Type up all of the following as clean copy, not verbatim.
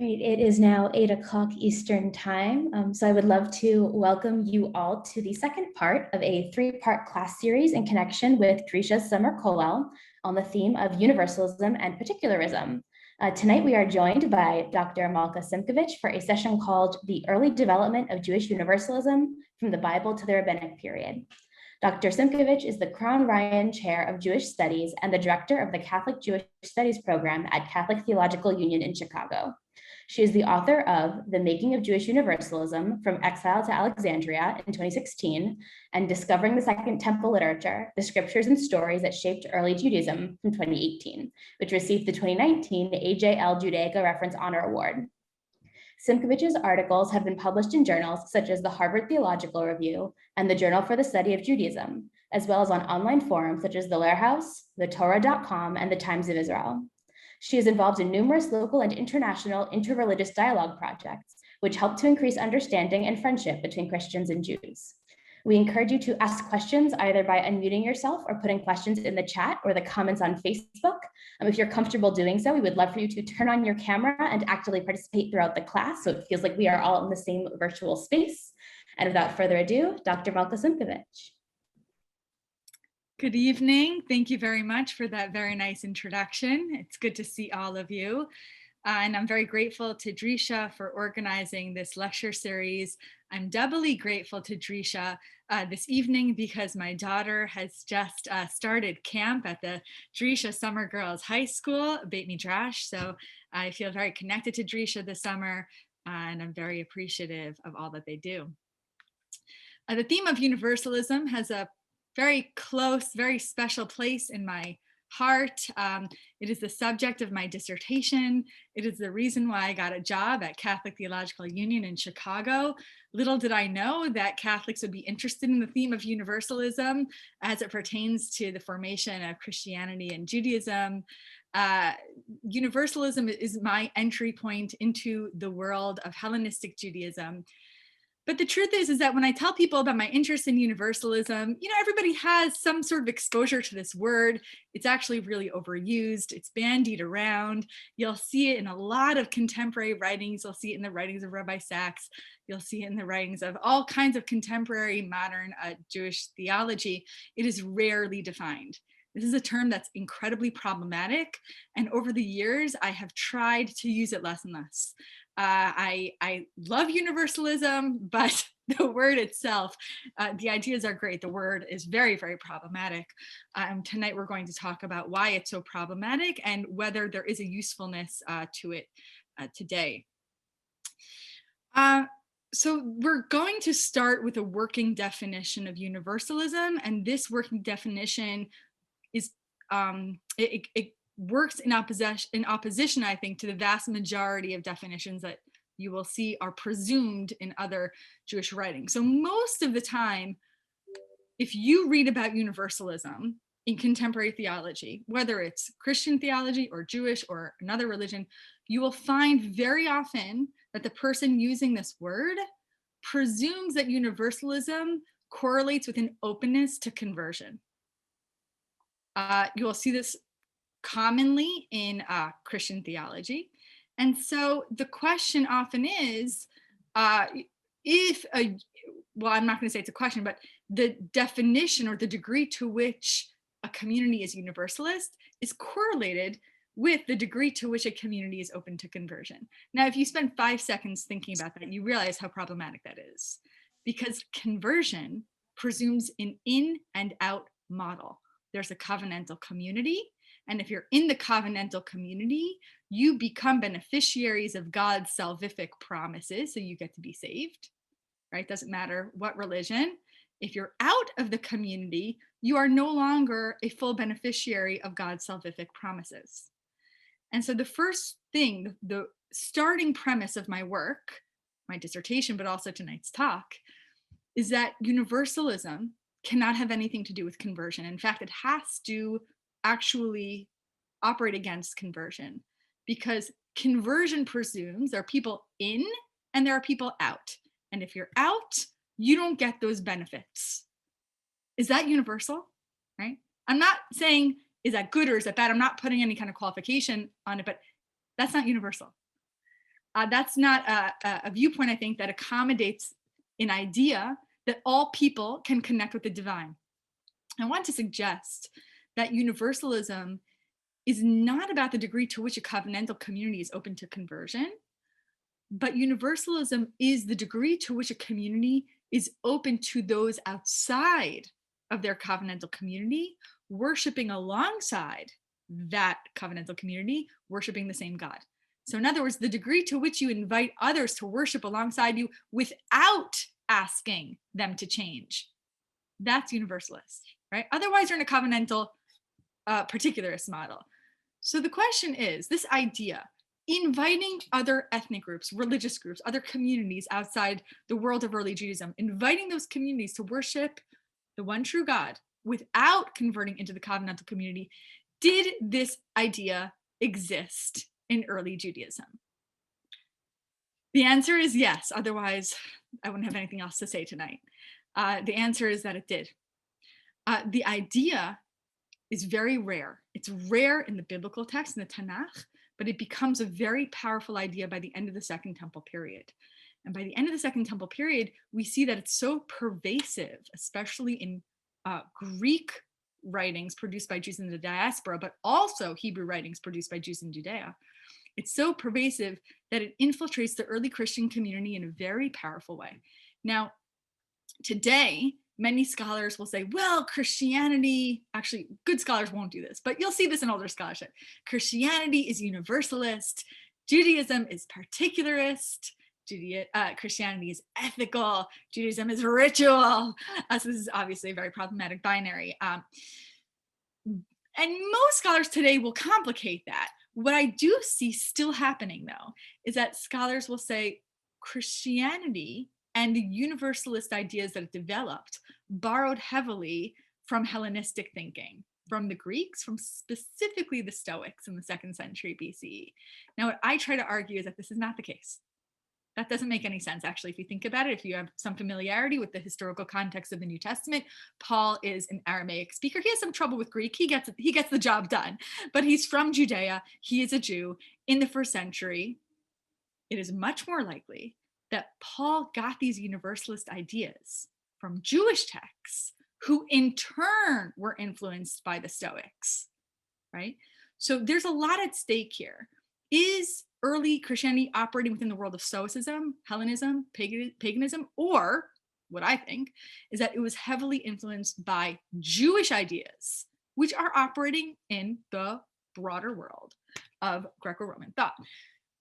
Great. It is now 8 o'clock Eastern time. So I would love to welcome you all to the second part of a three-part class series in connection with Drisha's summer Kollel on the theme of universalism and particularism. Tonight we are joined by Dr. Malka Simkovich for a session called The Early Development of Jewish Universalism from the Bible to the Rabbinic Period. Dr. Simkovich is the Crown Ryan Chair of Jewish Studies and the Director of the Catholic Jewish Studies Program at Catholic Theological Union in Chicago. She is the author of The Making of Jewish Universalism from Exile to Alexandria in 2016 and Discovering the Second Temple Literature, the Scriptures and Stories that Shaped Early Judaism from 2018, which received the 2019 AJL Judaica Reference Honor Award. Simkovich's articles have been published in journals such as the Harvard Theological Review and the Journal for the Study of Judaism, as well as on online forums such as the Lehrhaus, the Torah.com, and the Times of Israel. She is involved in numerous local and international interreligious dialogue projects, which help to increase understanding and friendship between Christians and Jews. We encourage you to ask questions either by unmuting yourself or putting questions in the chat or the comments on Facebook. If you're comfortable doing so, we would love for you to turn on your camera and actively participate throughout the class so it feels like we are all in the same virtual space. And without further ado, Dr. Malka Simkovich. Good evening. Thank you very much for that very nice introduction. It's good to see all of you. And I'm very grateful to Drisha for organizing this lecture series. I'm doubly grateful to Drisha this evening because my daughter has just started camp at the Drisha Summer Girls High School, Beit Midrash. So I feel very connected to Drisha this summer, and I'm very appreciative of all that they do. The theme of universalism has a very close, very special place in my heart. It is the subject of my dissertation. It is the reason why I got a job at Catholic Theological Union in Chicago. Little did I know that Catholics would be interested in the theme of universalism as it pertains to the formation of Christianity and Judaism. Universalism is my entry point into the world of Hellenistic Judaism. But the truth is that when I tell people about my interest in universalism, everybody has some sort of exposure to this word. It's actually really overused. It's bandied around. You'll see it in a lot of contemporary writings. You'll see it in the writings of Rabbi Sachs. You'll see it in the writings of all kinds of contemporary modern Jewish theology. It is rarely defined. This is a term that's incredibly problematic. And over the years, I have tried to use it less and less. I love universalism, but the word itself, the ideas are great. The word is very, very problematic. Tonight we're going to talk about why it's so problematic and whether there is a usefulness to it today. So we're going to start with a working definition of universalism, and this working definition is it works in opposition, I think, to the vast majority of definitions that you will see are presumed in other Jewish writings. So most of the time, if you read about universalism in contemporary theology, whether it's Christian theology or Jewish or another religion, you will find very often that the person using this word presumes that universalism correlates with an openness to conversion. You will see this commonly in Christian theology. And so the question often is, well, I'm not going to say it's a question, but the definition or the degree to which a community is universalist is correlated with the degree to which a community is open to conversion. Now, if you spend 5 seconds thinking about that, you realize how problematic that is, because conversion presumes an in and out model. There's a covenantal community. And if you're in the covenantal community, you become beneficiaries of God's salvific promises, so you get to be saved, right? Doesn't matter what religion. If you're out of the community, you are no longer a full beneficiary of God's salvific promises. And so the first thing, the starting premise of my work, my dissertation, but also tonight's talk, is that universalism cannot have anything to do with conversion. In fact, it has to actually operate against conversion, because conversion presumes there are people in and there are people out. And if you're out, you don't get those benefits. Is that universal? Right? I'm not saying, is that good or is that bad? I'm not putting any kind of qualification on it, but that's not universal. That's not a viewpoint, I think, that accommodates an idea that all people can connect with the divine. I want to suggest that universalism is not about the degree to which a covenantal community is open to conversion, but universalism is the degree to which a community is open to those outside of their covenantal community, worshiping alongside that covenantal community, worshiping the same God. So in other words, the degree to which you invite others to worship alongside you without asking them to change, that's universalist, right? Otherwise, you're in a covenantal particularist model. So the question is, this idea, inviting other ethnic groups, religious groups, other communities outside the world of early Judaism, inviting those communities to worship the one true God without converting into the covenantal community, did this idea exist in early Judaism? The answer is yes. Otherwise, I wouldn't have anything else to say tonight. The answer is that it did. The idea is very rare. It's rare in the biblical text, in the Tanakh, but it becomes a very powerful idea by the end of the Second Temple period. And by the end of the Second Temple period, we see that it's so pervasive, especially in Greek writings produced by Jews in the diaspora, but also Hebrew writings produced by Jews in Judea. It's so pervasive that it infiltrates the early Christian community in a very powerful way. Now, today, many scholars will say, well, Christianity, actually, good scholars won't do this, but you'll see this in older scholarship. Christianity is universalist, Judaism is particularist, Christianity is ethical, Judaism is ritual. So this is obviously a very problematic binary. And most scholars today will complicate that. What I do see still happening, though, is that scholars will say Christianity and the universalist ideas that it developed borrowed heavily from Hellenistic thinking, from the Greeks, from specifically the Stoics in the 2nd century BCE. Now, what I try to argue is that this is not the case. That doesn't make any sense, actually, if you think about it. If you have some familiarity with the historical context of the New Testament, Paul is an Aramaic speaker. He has some trouble with Greek. He gets the job done, but he's from Judea. He is a Jew. In the 1st century, it is much more likely that Paul got these universalist ideas from Jewish texts, who in turn were influenced by the Stoics, right? So there's a lot at stake here. Is early Christianity operating within the world of Stoicism, Hellenism, paganism, or what I think is that it was heavily influenced by Jewish ideas, which are operating in the broader world of Greco-Roman thought?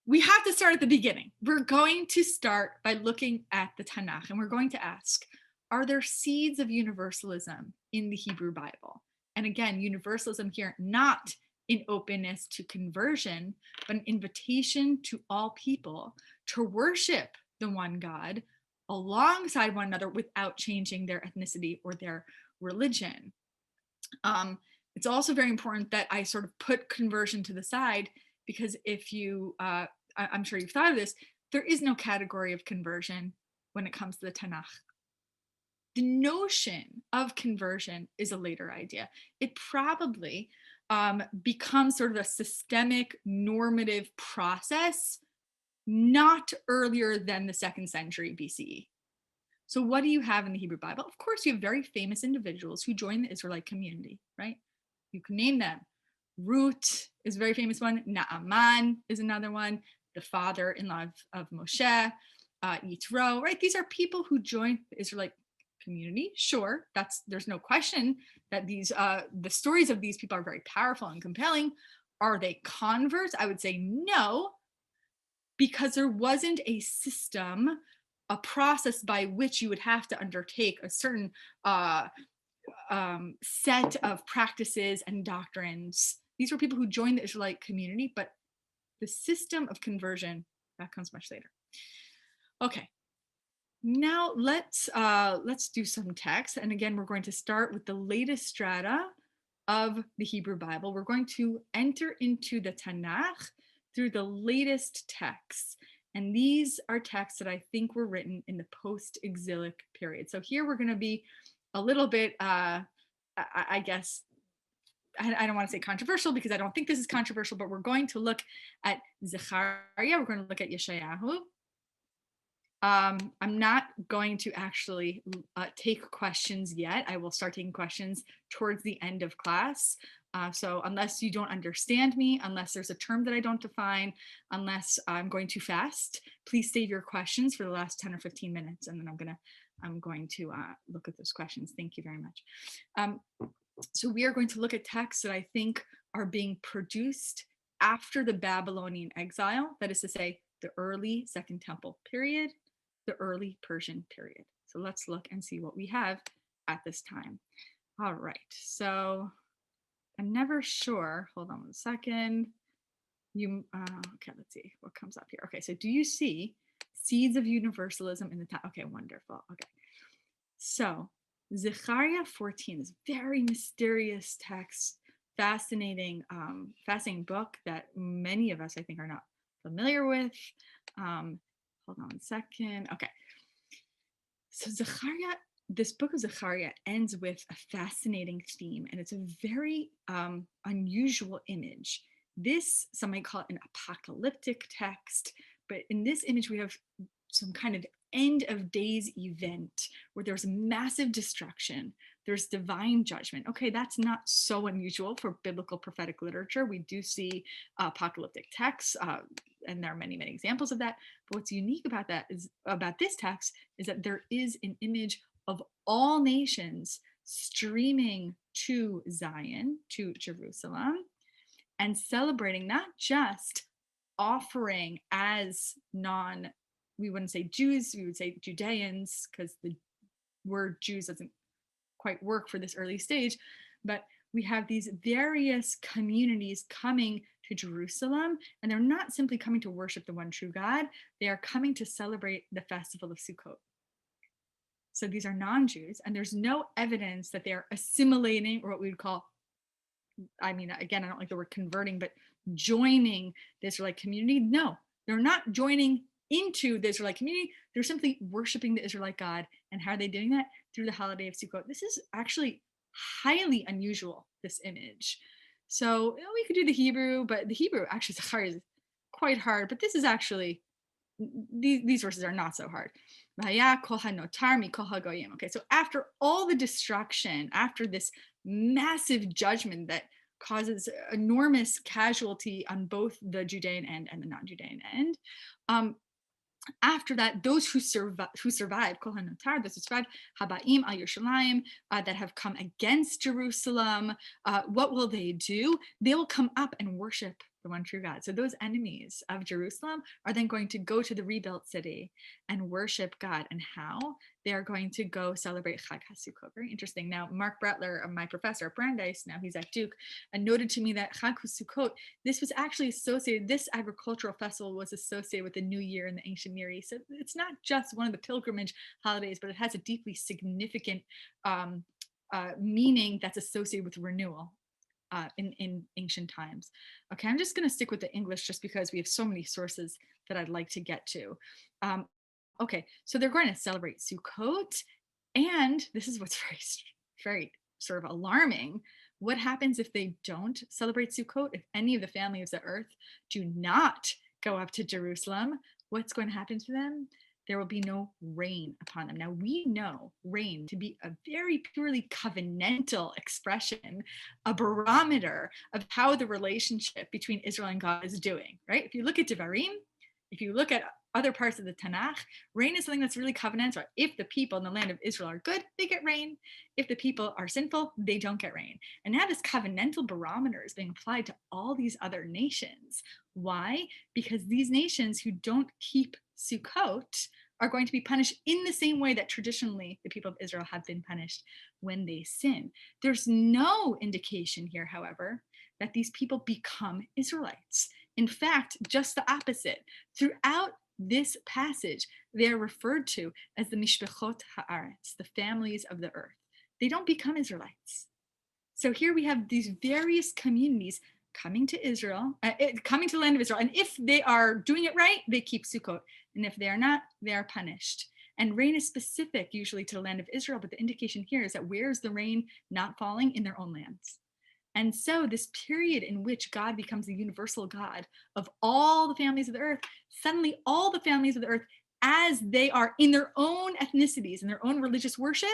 We have to start at the beginning. We're going to start by looking at the Tanakh, and we're going to ask, are there seeds of universalism in the Hebrew Bible? And again, universalism here, not in openness to conversion, but an invitation to all people to worship the one God alongside one another without changing their ethnicity or their religion. It's also very important that I sort of put conversion to the side, because if you, I'm sure you've thought of this, there is no category of conversion when it comes to the Tanakh. The notion of conversion is a later idea. It probably becomes sort of a systemic normative process, not earlier than the 2nd century BCE. So what do you have in the Hebrew Bible? Of course, you have very famous individuals who joined the Israelite community, right? You can name them. Ruth is a very famous one. Naaman is another one. The father-in-law of Moshe, Yitro, right? These are people who joined the Israelite community. Sure, there's no question that these the stories of these people are very powerful and compelling. Are they converts? I would say no, because there wasn't a system, a process by which you would have to undertake a certain set of practices and doctrines. These were people who joined the Israelite community, but the system of conversion, that comes much later. Okay, now let's do some text. And again, we're going to start with the latest strata of the Hebrew Bible. We're going to enter into the Tanakh through the latest texts. And these are texts that I think were written in the post-exilic period. So here we're going to be a little bit, I guess, I don't want to say controversial because I don't think this is controversial, but we're going to look at Zechariah, we're going to look at Yeshayahu. I'm not going to actually take questions yet. I will start taking questions towards the end of class. So unless you don't understand me, unless there's a term that I don't define, unless I'm going too fast, please save your questions for the last 10 or 15 minutes, and then I'm going to look at those questions. Thank you very much. So we are going to look at texts that I think are being produced after the Babylonian exile, that is to say, the early Second Temple period, the early Persian period. So let's look and see what we have at this time. All right, so I'm never sure. Hold on 1 second. Okay, let's see what comes up here. Okay, so do you see seeds of universalism in the time? Okay, wonderful. Okay, so Zechariah 14 is very mysterious text, fascinating, fascinating book that many of us, I think, are not familiar with. Hold on 1 second. Okay. So Zechariah, this book of Zechariah ends with a fascinating theme, and it's a very unusual image. This, some might call it an apocalyptic text, but in this image we have some kind of end of days event where there's massive destruction, there's divine judgment. Okay, that's not so unusual for biblical prophetic literature. We do see apocalyptic texts, and there are many, many examples of that. But what's unique about this text is that there is an image of all nations streaming to Zion, to Jerusalem, and celebrating, not just offering as we wouldn't say Jews, we would say Judeans, because the word Jews doesn't quite work for this early stage, but we have these various communities coming to Jerusalem, and they're not simply coming to worship the one true God, they are coming to celebrate the festival of Sukkot. So these are non-Jews, and there's no evidence that they are assimilating, or what we would call, I mean, again, I don't like the word converting, but joining the Israelite community. No, they're not joining into the Israelite community. They're simply worshiping the Israelite God. And how are they doing that? Through the holiday of Sukkot. This is actually highly unusual, this image. So we could do the Hebrew, but the Hebrew actually is quite hard. But this is actually, these verses are not so hard. Okay, so after all the destruction, after this massive judgment that causes enormous casualty on both the Judean end and the non-Judean end, after that, those who survived, those who survived, Habaim al Yerushalayim, that have come against Jerusalem, what will they do? They will come up and worship the one true God. So those enemies of Jerusalem are then going to go to the rebuilt city and worship God. And how? They are going to go celebrate Chag HaSukkot. Very interesting. Now, Mark Brettler, my professor at Brandeis, now he's at Duke, noted to me that Chag HaSukkot, this was actually associated, this agricultural festival was associated with the New Year in the ancient Near East. So it's not just one of the pilgrimage holidays, but it has a deeply significant meaning that's associated with renewal. In ancient times. Okay, I'm just going to stick with the English just because we have so many sources that I'd like to get to. Okay, so they're going to celebrate Sukkot, and this is what's very, very sort of alarming. What happens if they don't celebrate Sukkot? If any of the families of the earth do not go up to Jerusalem, what's going to happen to them? There will be no rain upon them. Now, we know rain to be a very purely covenantal expression, a barometer of how the relationship between Israel and God is doing, right? If you look at Devarim, if you look at other parts of the Tanakh, rain is something that's really covenantal. If the people in the land of Israel are good, they get rain. If the people are sinful, they don't get rain. And now this covenantal barometer is being applied to all these other nations. Why? Because these nations who don't keep Sukkot are going to be punished in the same way that traditionally the people of Israel have been punished when they sin. There's no indication here, however, that these people become Israelites. In fact, just the opposite. Throughout this passage, they are referred to as the Mishpechot Haaretz, the families of the earth. They don't become Israelites. So here we have these various communities coming to Israel, coming to the land of Israel. And if they are doing it right, they keep Sukkot. And if they are not, they are punished. And rain is specific usually to the land of Israel, but the indication here is that where is the rain not falling? In their own lands. And so this period in which God becomes the universal God of all the families of the earth, suddenly all the families of the earth, as they are in their own ethnicities and their own religious worship,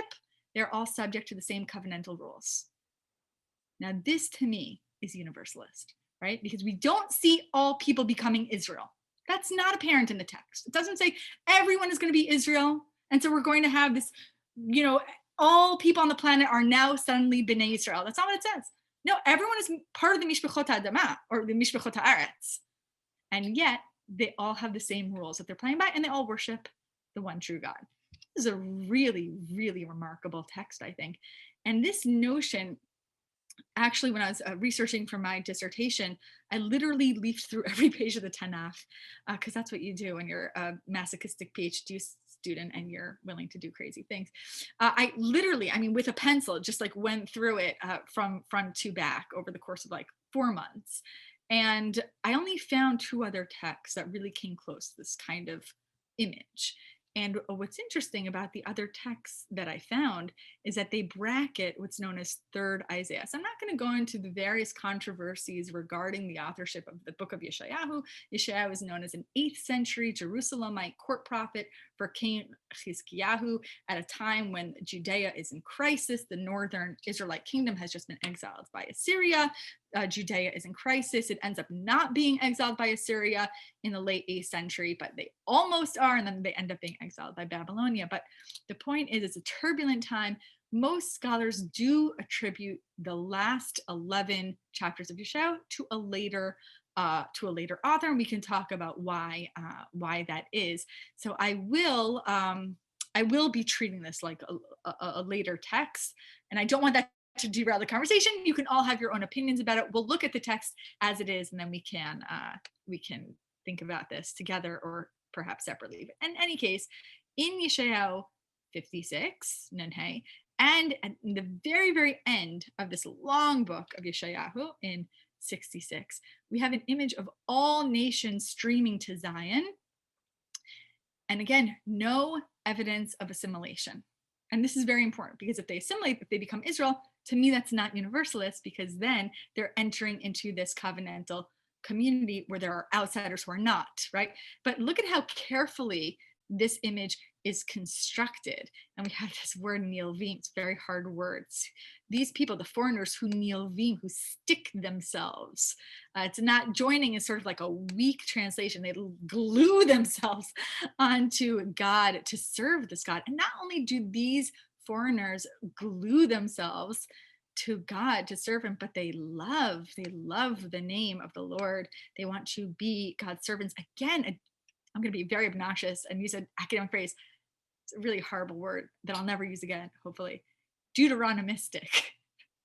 they're all subject to the same covenantal rules. Now, this to me is universalist, right? Because we don't see all people becoming Israel. That's not apparent in the text. It doesn't say everyone is going to be Israel. And so we're going to have this, all people on the planet are now suddenly Bnei Israel. That's not what it says. No, everyone is part of the Mishpachot HaAdamah, or the Mishpachot HaAretz. And yet they all have the same rules that they're playing by, and they all worship the one true God. This is a really, really remarkable text, I think. And this notion, actually, when I was researching for my dissertation, I literally leafed through every page of the Tanakh, because that's what you do when you're a masochistic PhD student and you're willing to do crazy things. I literally, with a pencil, just like went through it from front to back over the course of like 4 months. And I only found 2 other texts that really came close to this kind of image. And what's interesting about the other texts that I found is that they bracket what's known as third Isaiah. So I'm not going to go into the various controversies regarding the authorship of the book of Yeshayahu. Yeshayahu is known as an 8th century Jerusalemite court prophet for King Chizkiyahu at a time when Judea is in crisis. The northern Israelite kingdom has just been exiled by Assyria. Judea is in crisis. It ends up not being exiled by Assyria in the late 8th century, but they almost are, and then they end up being exiled by Babylonia. But the point is, it's a turbulent time. Most scholars do attribute the last 11 chapters of Yeshayahu to a later author, and we can talk about why that is. So I will be treating this like a later text, and I don't want that to derail the conversation. You can all have your own opinions about it. We'll look at the text as it is, and then we can think about this together or perhaps separately. But in any case, in Yeshayahu 56, Nunhei, and at the very, very end of this long book of Yeshayahu in 66, we have an image of all nations streaming to Zion. And again, no evidence of assimilation. And this is very important, because if they assimilate, if they become Israel, to me, that's not universalist, because then they're entering into this covenantal community where there are outsiders who are not, right? But look at how carefully this image is constructed. And we have this word nilvim, it's very hard words. These people, the foreigners who nilvim, who stick themselves, it's not joining is sort of like a weak translation. They glue themselves onto God to serve this God. And not only do these foreigners glue themselves to God to serve him, but they love the name of the Lord. They want to be God's servants. Again, I'm going to be very obnoxious and use an academic phrase. It's a really horrible word that I'll never use again, hopefully. Deuteronomistic,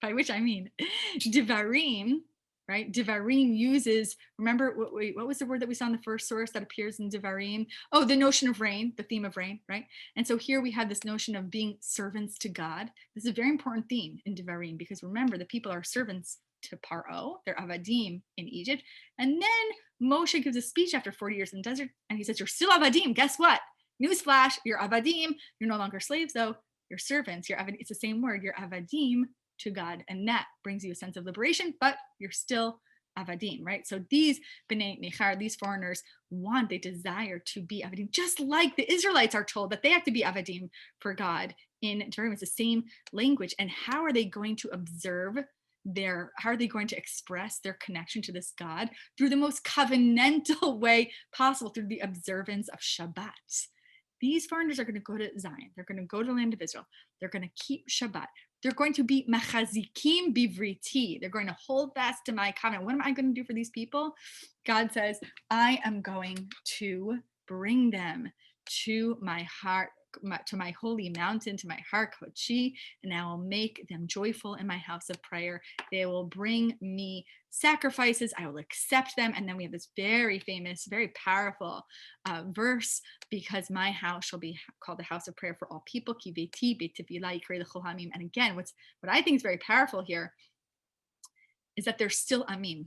by which I mean Devarim, right? Devarim uses, remember, what was the word that we saw in the first source that appears in Devarim? Oh, the notion of rain, the theme of rain, right? And so here we have this notion of being servants to God. This is a very important theme in Devarim, because remember, the people are servants to Paro, they're avadim in Egypt. And then Moshe gives a speech after 40 years in the desert, and he says, you're still avadim. Guess what? Newsflash, you're avadim. You're no longer slaves, though. You're servants. You're avadim. It's the same word. You're avadim to God, and that brings you a sense of liberation, but you're still avadim, right? So these bnei nechar, these foreigners they desire to be avadim, just like the Israelites are told that they have to be avadim for God in Devarim. It's the same language. And how are they going to observe how are they going to express their connection to this God? Through the most covenantal way possible, through the observance of Shabbat. These foreigners are going to go to Zion. They're going to go to the land of Israel. They're going to keep Shabbat. They're going to be machazikim bivriti. They're going to hold fast to my covenant. What am I going to do for these people? God says, I am going to bring them to my heart, to my holy mountain, to my Har Kodeshi, and I will make them joyful in my house of prayer. They will bring me sacrifices. I will accept them. And then we have this very famous, very powerful verse, because my house shall be called the house of prayer for all people. Ki beiti beit tefillah yikrei l'chol hamim. And again, what I think is very powerful here is that they're still amim.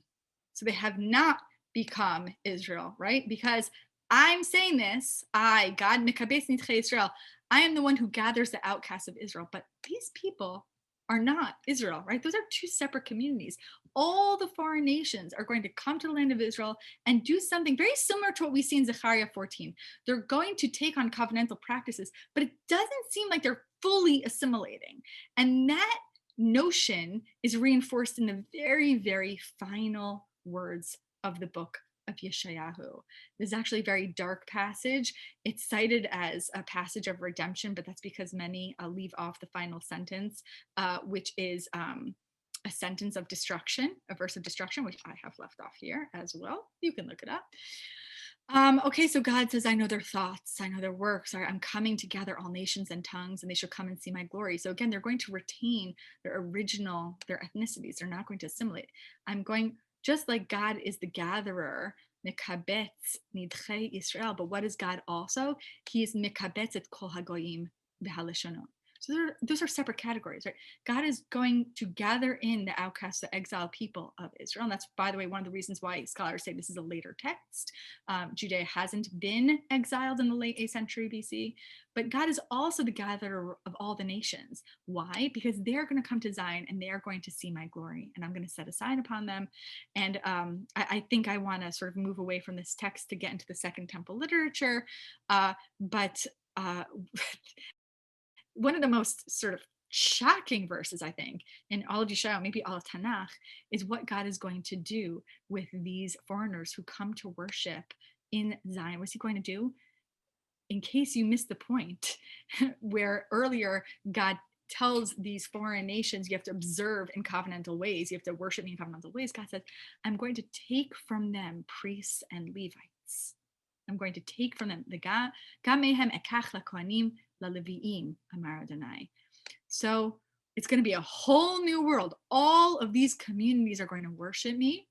So they have not become Israel, right? Because I'm saying this, God, Mikabes Nitchei Israel, I am the one who gathers the outcasts of Israel. But these people are not Israel, right? Those are two separate communities. All the foreign nations are going to come to the land of Israel and do something very similar to what we see in Zechariah 14. They're going to take on covenantal practices, but it doesn't seem like they're fully assimilating. And that notion is reinforced in the very, very final words of the book of Yeshayahu. This is actually a very dark passage. It's cited as a passage of redemption, but that's because many leave off the final sentence, which is a sentence of destruction, a verse of destruction, which I have left off here as well. You can look it up. Okay, so God says, I know their thoughts, I know their works. I'm coming to gather all nations and tongues, and they shall come and see my glory. So again, they're going to retain their ethnicities. They're not going to assimilate. I'm going, just like God is the gatherer, mikabetz nidchei Israel, but what is God also? He is mikabetz et kol hagoyim v'halashonot. So those are separate categories, right? God is going to gather in the outcasts, the exiled people of Israel. And that's, by the way, one of the reasons why scholars say this is a later text. Judea hasn't been exiled in the late 8th century BC, but God is also the gatherer of all the nations. Why? Because they're going to come to Zion and they are going to see my glory, and I'm going to set a sign upon them. And I think I want to sort of move away from this text to get into the Second Temple literature, but one of the most sort of shocking verses, I think, in all of Yeshayahu, maybe all of Tanakh, is what God is going to do with these foreigners who come to worship in Zion. What's he going to do? In case you missed the point, where earlier God tells these foreign nations, you have to observe in covenantal ways, you have to worship me in covenantal ways, God says, I'm going to take from them priests and Levites. I'm going to take from them the Gamehem ekach lakohanim laleviim, Amar Adonai. So it's going to be a whole new world. All of these communities are going to worship me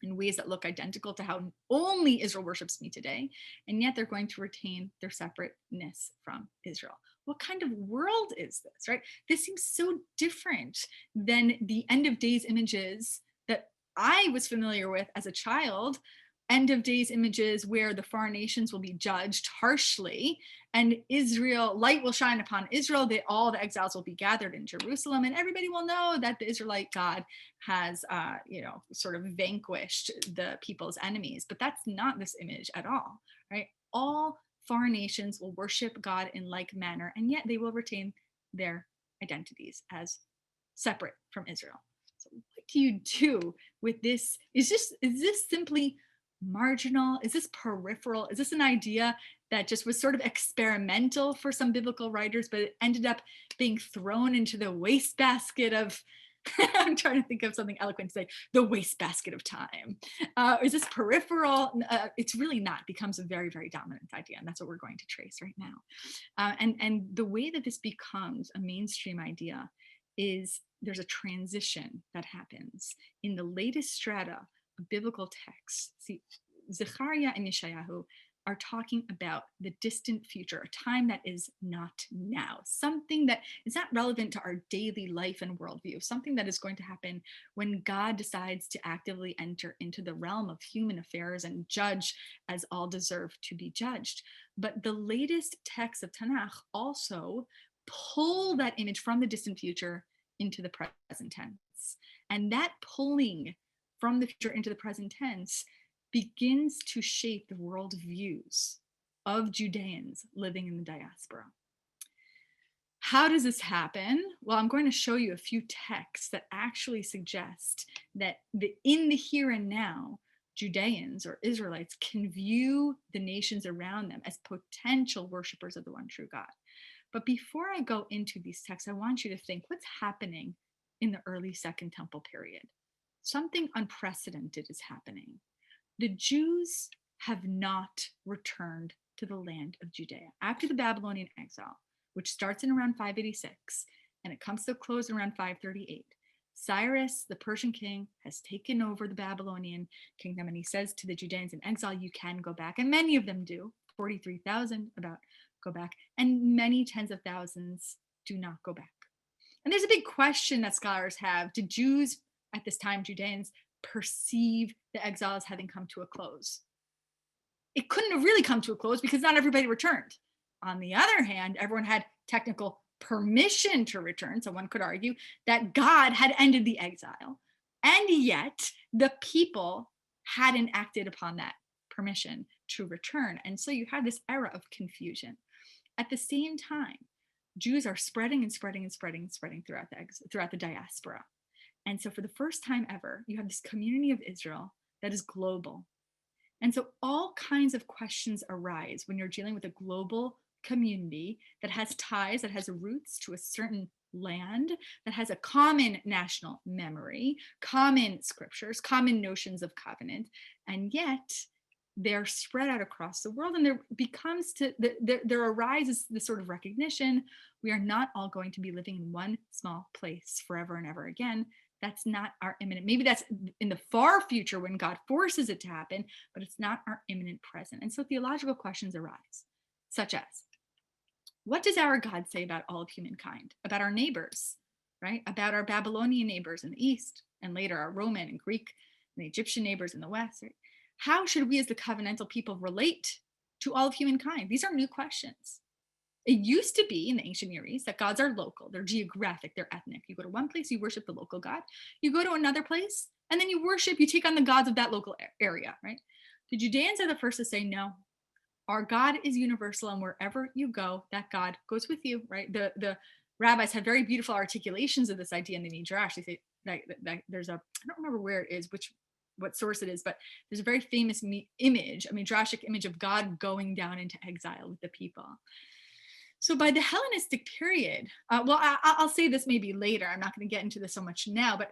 in ways that look identical to how only Israel worships me today, and yet they're going to retain their separateness from Israel. What kind of world is this, right? This seems so different than the end of days images that I was familiar with as a child. End of days images where the foreign nations will be judged harshly, and Israel, light will shine upon Israel, that all the exiles will be gathered in Jerusalem, and everybody will know that the Israelite God has, sort of vanquished the people's enemies. But that's not this image at all, right? All foreign nations will worship God in like manner, and yet they will retain their identities as separate from Israel. So what do you do with this? Is this simply marginal? Is this peripheral? Is this an idea that just was sort of experimental for some biblical writers, but it ended up being thrown into the wastebasket of, I'm trying to think of something eloquent to say, the wastebasket of time? Is this peripheral? It's really not. It becomes a very, very dominant idea, and that's what we're going to trace right now. And the way that this becomes a mainstream idea is there's a transition that happens in the latest strata of biblical texts. See, Zechariah and Yeshayahu are talking about the distant future, a time that is not now, something that is not relevant to our daily life and worldview, something that is going to happen when God decides to actively enter into the realm of human affairs and judge as all deserve to be judged. But the latest texts of Tanakh also pull that image from the distant future into the present tense. And that pulling from the future into the present tense begins to shape the worldviews of Judeans living in the diaspora. How does this happen? Well, I'm going to show you a few texts that actually suggest that in the here and now, Judeans or Israelites can view the nations around them as potential worshipers of the one true God. But before I go into these texts, I want you to think what's happening in the early Second Temple period. Something unprecedented is happening. The Jews have not returned to the land of Judea after the Babylonian exile, which starts in around 586 and it comes to a close around 538. Cyrus, the Persian king, has taken over the Babylonian kingdom, and he says to the Judeans in exile, you can go back. And many of them do, 43,000 about go back, and many tens of thousands do not go back. And there's a big question that scholars have. Did Jews at this time, Judeans, perceive the exile as having come to a close? It couldn't have really come to a close because not everybody returned. On the other hand, everyone had technical permission to return. So one could argue that God had ended the exile, and yet the people hadn't acted upon that permission to return. And so you had this era of confusion. At the same time, Jews are spreading and spreading and spreading and spreading throughout the diaspora. And so for the first time ever, you have this community of Israel that is global. And so all kinds of questions arise when you're dealing with a global community that has ties, that has roots to a certain land, that has a common national memory, common scriptures, common notions of covenant, and yet they're spread out across the world. And there arises this sort of recognition: we are not all going to be living in one small place forever and ever again. That's not our imminent, maybe that's in the far future when God forces it to happen, but it's not our imminent present. And so theological questions arise, such as, what does our God say about all of humankind, about our neighbors, right? About our Babylonian neighbors in the East, and later our Roman and Greek and Egyptian neighbors in the West, right? How should we as the covenantal people relate to all of humankind? These are new questions. It used to be in the ancient Near East that gods are local, they're geographic, they're ethnic. You go to one place, you worship the local god. You go to another place, and then you take on the gods of that local area, right? The Judeans are the first to say, no, our God is universal, and wherever you go, that God goes with you, right? The rabbis have very beautiful articulations of this idea in the Midrash. They say that there's I don't remember where it is, what source it is, but there's a very famous image, a Midrashic image of God going down into exile with the people. So by the Hellenistic period, I'll say this maybe later, I'm not going to get into this so much now, but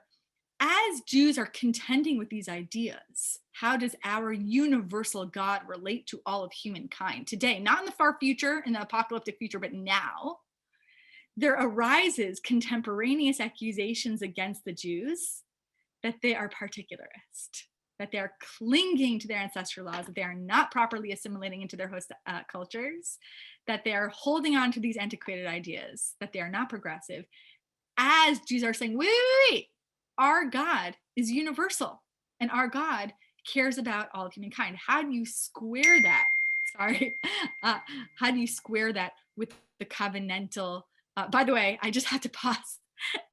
as Jews are contending with these ideas, how does our universal God relate to all of humankind today? Not in the far future, in the apocalyptic future, but now. There arises contemporaneous accusations against the Jews that they are particularist, that they are clinging to their ancestral laws, that they are not properly assimilating into their host cultures, that they are holding on to these antiquated ideas, that they are not progressive, as Jews are saying, wait, our God is universal, and our God cares about all of humankind. How do you square that? How do you square that with the covenantal? By the way, I just had to pause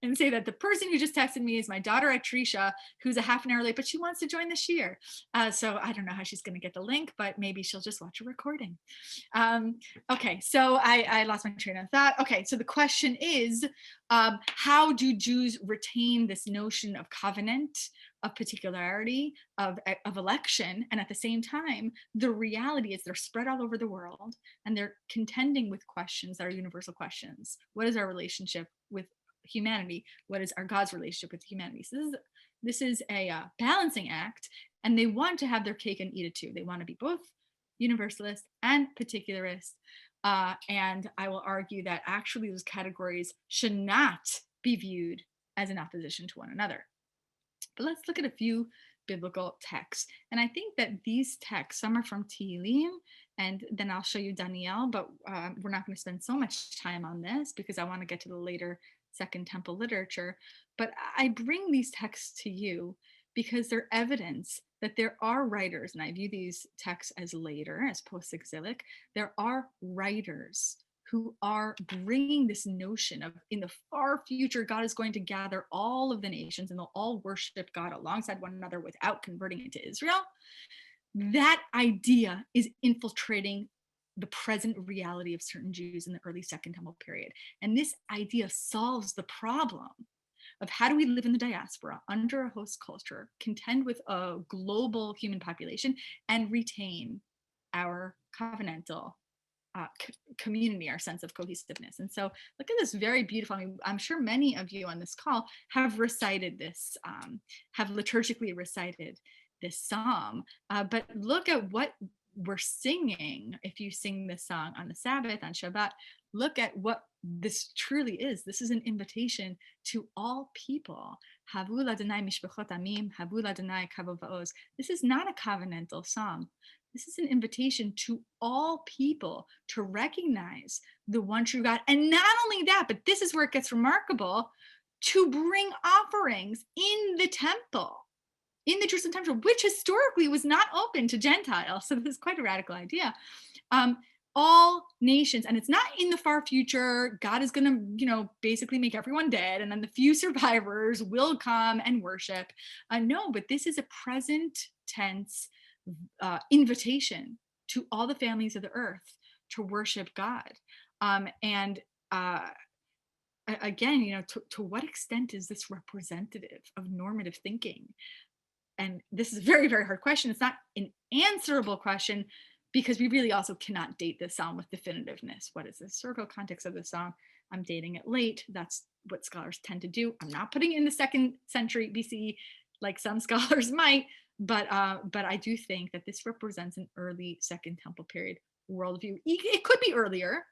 and say that the person who just texted me is my daughter at Drisha, who's a half an hour late, but she wants to join this year. So I don't know how she's going to get the link, but maybe she'll just watch a recording. Okay, so I lost my train of thought. Okay, so the question is, how do Jews retain this notion of covenant, of particularity, of election, and at the same time, the reality is they're spread all over the world, and they're contending with questions that are universal questions. What is our relationship with humanity? What is our God's relationship with humanity? So this is a balancing act, and they want to have their cake and eat it too. They want to be both universalist and particularist, and I will argue that actually those categories should not be viewed as in opposition to one another. But let's look at a few biblical texts, and I think that these texts, some are from Tehillim, and then I'll show you Daniel, but we're not going to spend so much time on this because I want to get to the later Second Temple literature. But I bring these texts to you because they're evidence that there are writers, and I view these texts as later, as post-exilic, there are writers who are bringing this notion of, in the far future, God is going to gather all of the nations and they'll all worship God alongside one another without converting into Israel. That idea is infiltrating the present reality of certain Jews in the early Second Temple period. And this idea solves the problem of how do we live in the diaspora under a host culture, contend with a global human population, and retain our covenantal community, our sense of cohesiveness. And so look at this very beautiful, I mean, I'm sure many of you on this call have recited this, have liturgically recited this psalm, but look at what we're singing. If you sing this song on the Sabbath, on Shabbat, look at what this truly is. This is an invitation to all people. Havu l'Adonai mishpachot amim, havu l'Adonai kavod va'oz. This is not a covenantal psalm. This is an invitation to all people to recognize the one true God. And not only that, but this is where it gets remarkable, to bring offerings in the temple, in the Jerusalem temple, which historically was not open to Gentiles. So this is quite a radical idea. all nations, and it's not in the far future, God is going to, basically make everyone dead, and then the few survivors will come and worship. No, but this is a present tense invitation to all the families of the earth to worship God. And again, to what extent is this representative of normative thinking? And this is a very, very hard question. It's not an answerable question, because we really also cannot date this song with definitiveness. What is the historical context of the song? I'm dating it late. That's what scholars tend to do. I'm not putting it in the 2nd century BCE like some scholars might, but I do think that this represents an early Second Temple period worldview. It could be earlier,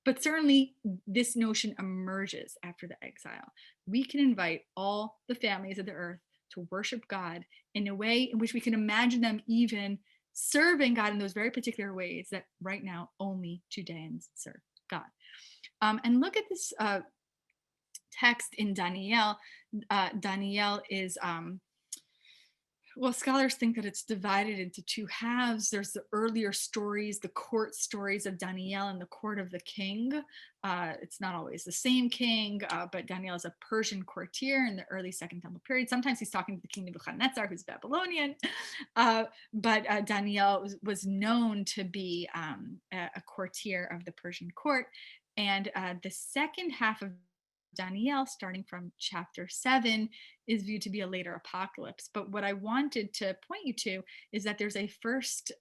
but certainly this notion emerges after the exile. We can invite all the families of the earth to worship God in a way in which we can imagine them even serving God in those very particular ways that right now only Judeans serve God. And look at this text in Daniel. Daniel is, well, scholars think that it's divided into 2 halves. There's the earlier stories, the court stories of Daniel and the court of the king. It's not always the same king, but Daniel is a Persian courtier in the early Second Temple period. Sometimes he's talking to the king Nebuchadnezzar, who's Babylonian. But Daniel was known to be a courtier of the Persian court. And the second half of Daniel, starting from chapter 7, is viewed to be a later apocalypse. But what I wanted to point you to is that there's a first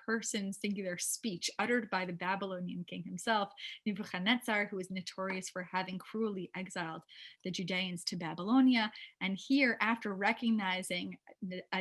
person singular speech uttered by the Babylonian king himself, Nebuchadnezzar, who is notorious for having cruelly exiled the Judeans to Babylonia. And here, after recognizing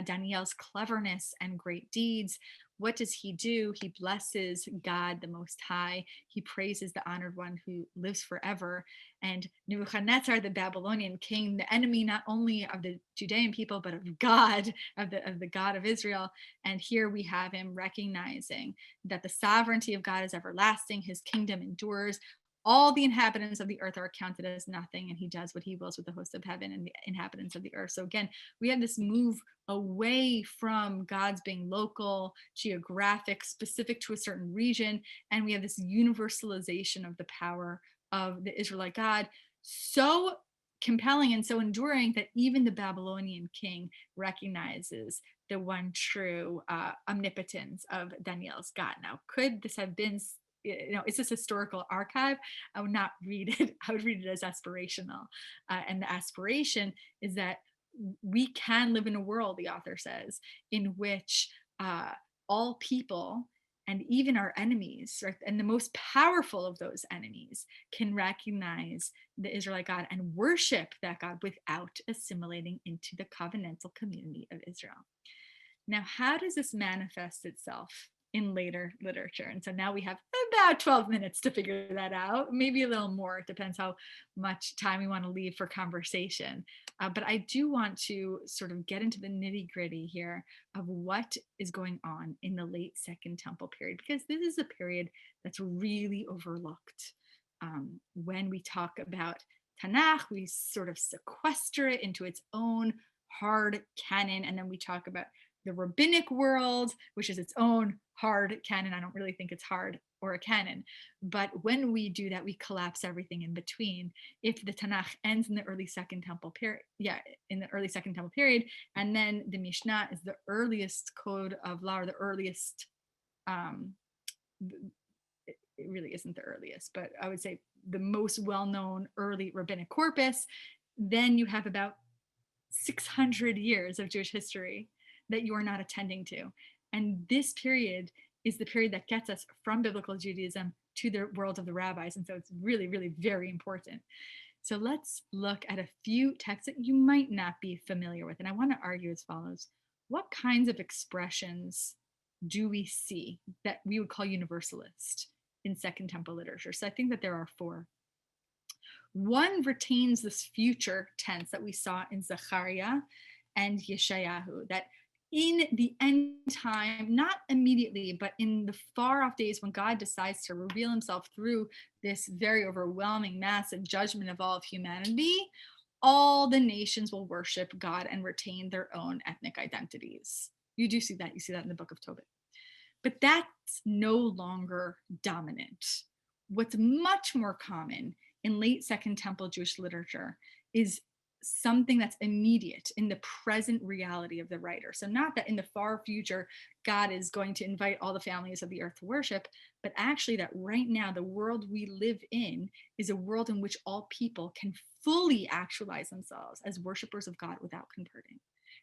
Daniel's cleverness and great deeds, what does he do? He blesses God the Most High. He praises the honored one who lives forever. And Nebuchadnezzar, the Babylonian king, the enemy not only of the Judean people, but of God, of the God of Israel. And here we have him recognizing that the sovereignty of God is everlasting. His kingdom endures. All the inhabitants of the earth are counted as nothing, and he does what he wills with the hosts of heaven and the inhabitants of the earth. So again, we have this move away from God's being local, geographic, specific to a certain region, and we have this universalization of the power of the Israelite God, so compelling and so enduring that even the Babylonian king recognizes the one true omnipotence of Daniel's God. Now, could this have been, is this historical archive? I would not read it. I would read it as aspirational. And the aspiration is that we can live in a world, the author says, in which all people and even our enemies, right, and the most powerful of those enemies, can recognize the Israelite God and worship that God without assimilating into the covenantal community of Israel. Now, how does this manifest itself in later literature? And so now we have about 12 minutes to figure that out, maybe a little more. It depends how much time we want to leave for conversation. But I do want to sort of get into the nitty gritty here of what is going on in the late Second Temple period, because this is a period that's really overlooked. When we talk about Tanakh, we sort of sequester it into its own hard canon, and then we talk about the rabbinic world, which is its own hard canon. I don't really think it's hard or a canon, but when we do that, we collapse everything in between. If the Tanakh ends in the early Second Temple period, and then the Mishnah is the earliest code of law, or the earliest, it really isn't the earliest, but I would say the most well-known early rabbinic corpus, then you have about 600 years of Jewish history that you are not attending to. And this period is the period that gets us from biblical Judaism to the world of the rabbis. And so it's really, really very important. So let's look at a few texts that you might not be familiar with. And I want to argue as follows. What kinds of expressions do we see that we would call universalist in Second Temple literature? So I think that there are 4. One retains this future tense that we saw in Zechariah and Yeshayahu, that in the end time, not immediately, but in the far off days when God decides to reveal himself through this very overwhelming, massive judgment of all of humanity, all the nations will worship God and retain their own ethnic identities. You do see that. You see that in the book of Tobit. But that's no longer dominant. What's much more common in late Second Temple Jewish literature is something that's immediate in the present reality of the writer. So not that in the far future, God is going to invite all the families of the earth to worship, but actually that right now, the world we live in is a world in which all people can fully actualize themselves as worshipers of God without converting.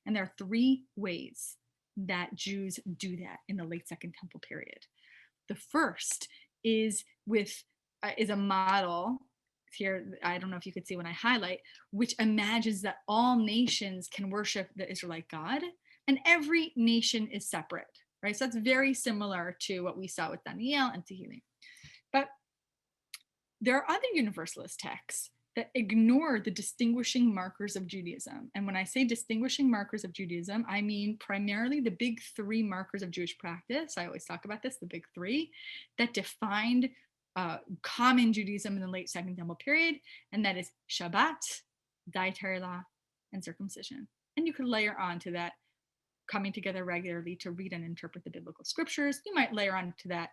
And there are three ways that Jews do that in the late Second Temple period. The first is is a model here. I don't know if you could see when I highlight, which imagines that all nations can worship the Israelite God, and every nation is separate, right? So that's very similar to what we saw with Daniel and Tehillim. But there are other universalist texts that ignore the distinguishing markers of Judaism. And when I say distinguishing markers of Judaism, I mean primarily the big three markers of Jewish practice. I always talk about this, the big three that defined common Judaism in the late Second Temple period, and that is Shabbat, dietary law, and circumcision. And you could layer on to that coming together regularly to read and interpret the biblical scriptures. You might layer on to that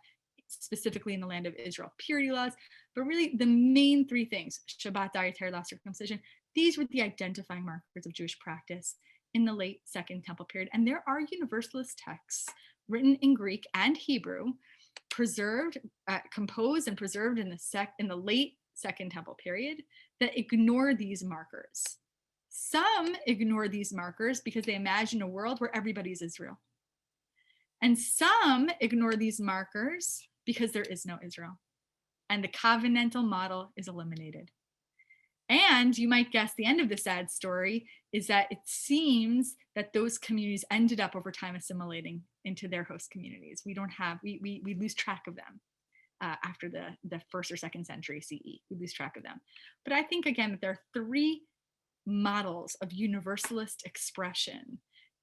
specifically in the land of Israel, purity laws, but really the main three things, Shabbat, dietary law, circumcision, these were the identifying markers of Jewish practice in the late Second Temple period. And there are universalist texts written in Greek and Hebrew, preserved, composed and preserved in the late Second Temple period that ignore these markers. Some ignore these markers because they imagine a world where everybody's Israel. And some ignore these markers because there is no Israel. And the covenantal model is eliminated. And you might guess the end of the sad story is that it seems that those communities ended up over time assimilating into their host communities. We lose track of them after the first or second century CE. We lose track of them. But I think, again, that there are three models of universalist expression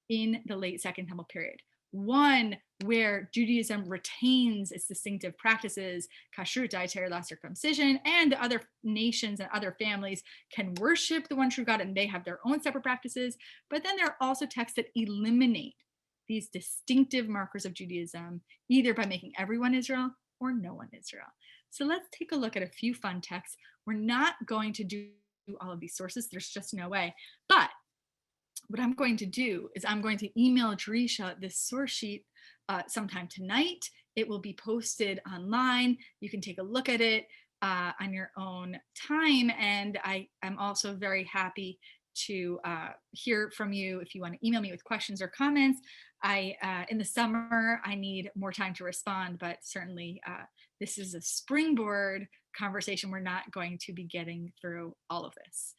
in the late Second Temple period. One where Judaism retains its distinctive practices, kashrut, dietary law, circumcision, and the other nations and other families can worship the one true God and they have their own separate practices. But then there are also texts that eliminate these distinctive markers of Judaism, either by making everyone Israel or no one Israel. So let's take a look at a few fun texts. We're not going to do all of these sources. There's just no way. But what I'm going to do is I'm going to email Drisha this source sheet sometime tonight. It will be posted online. You can take a look at it on your own time. And I'm also very happy to hear from you if you want to email me with questions or comments. In the summer, I need more time to respond, but certainly this is a springboard conversation. We're not going to be getting through all of this.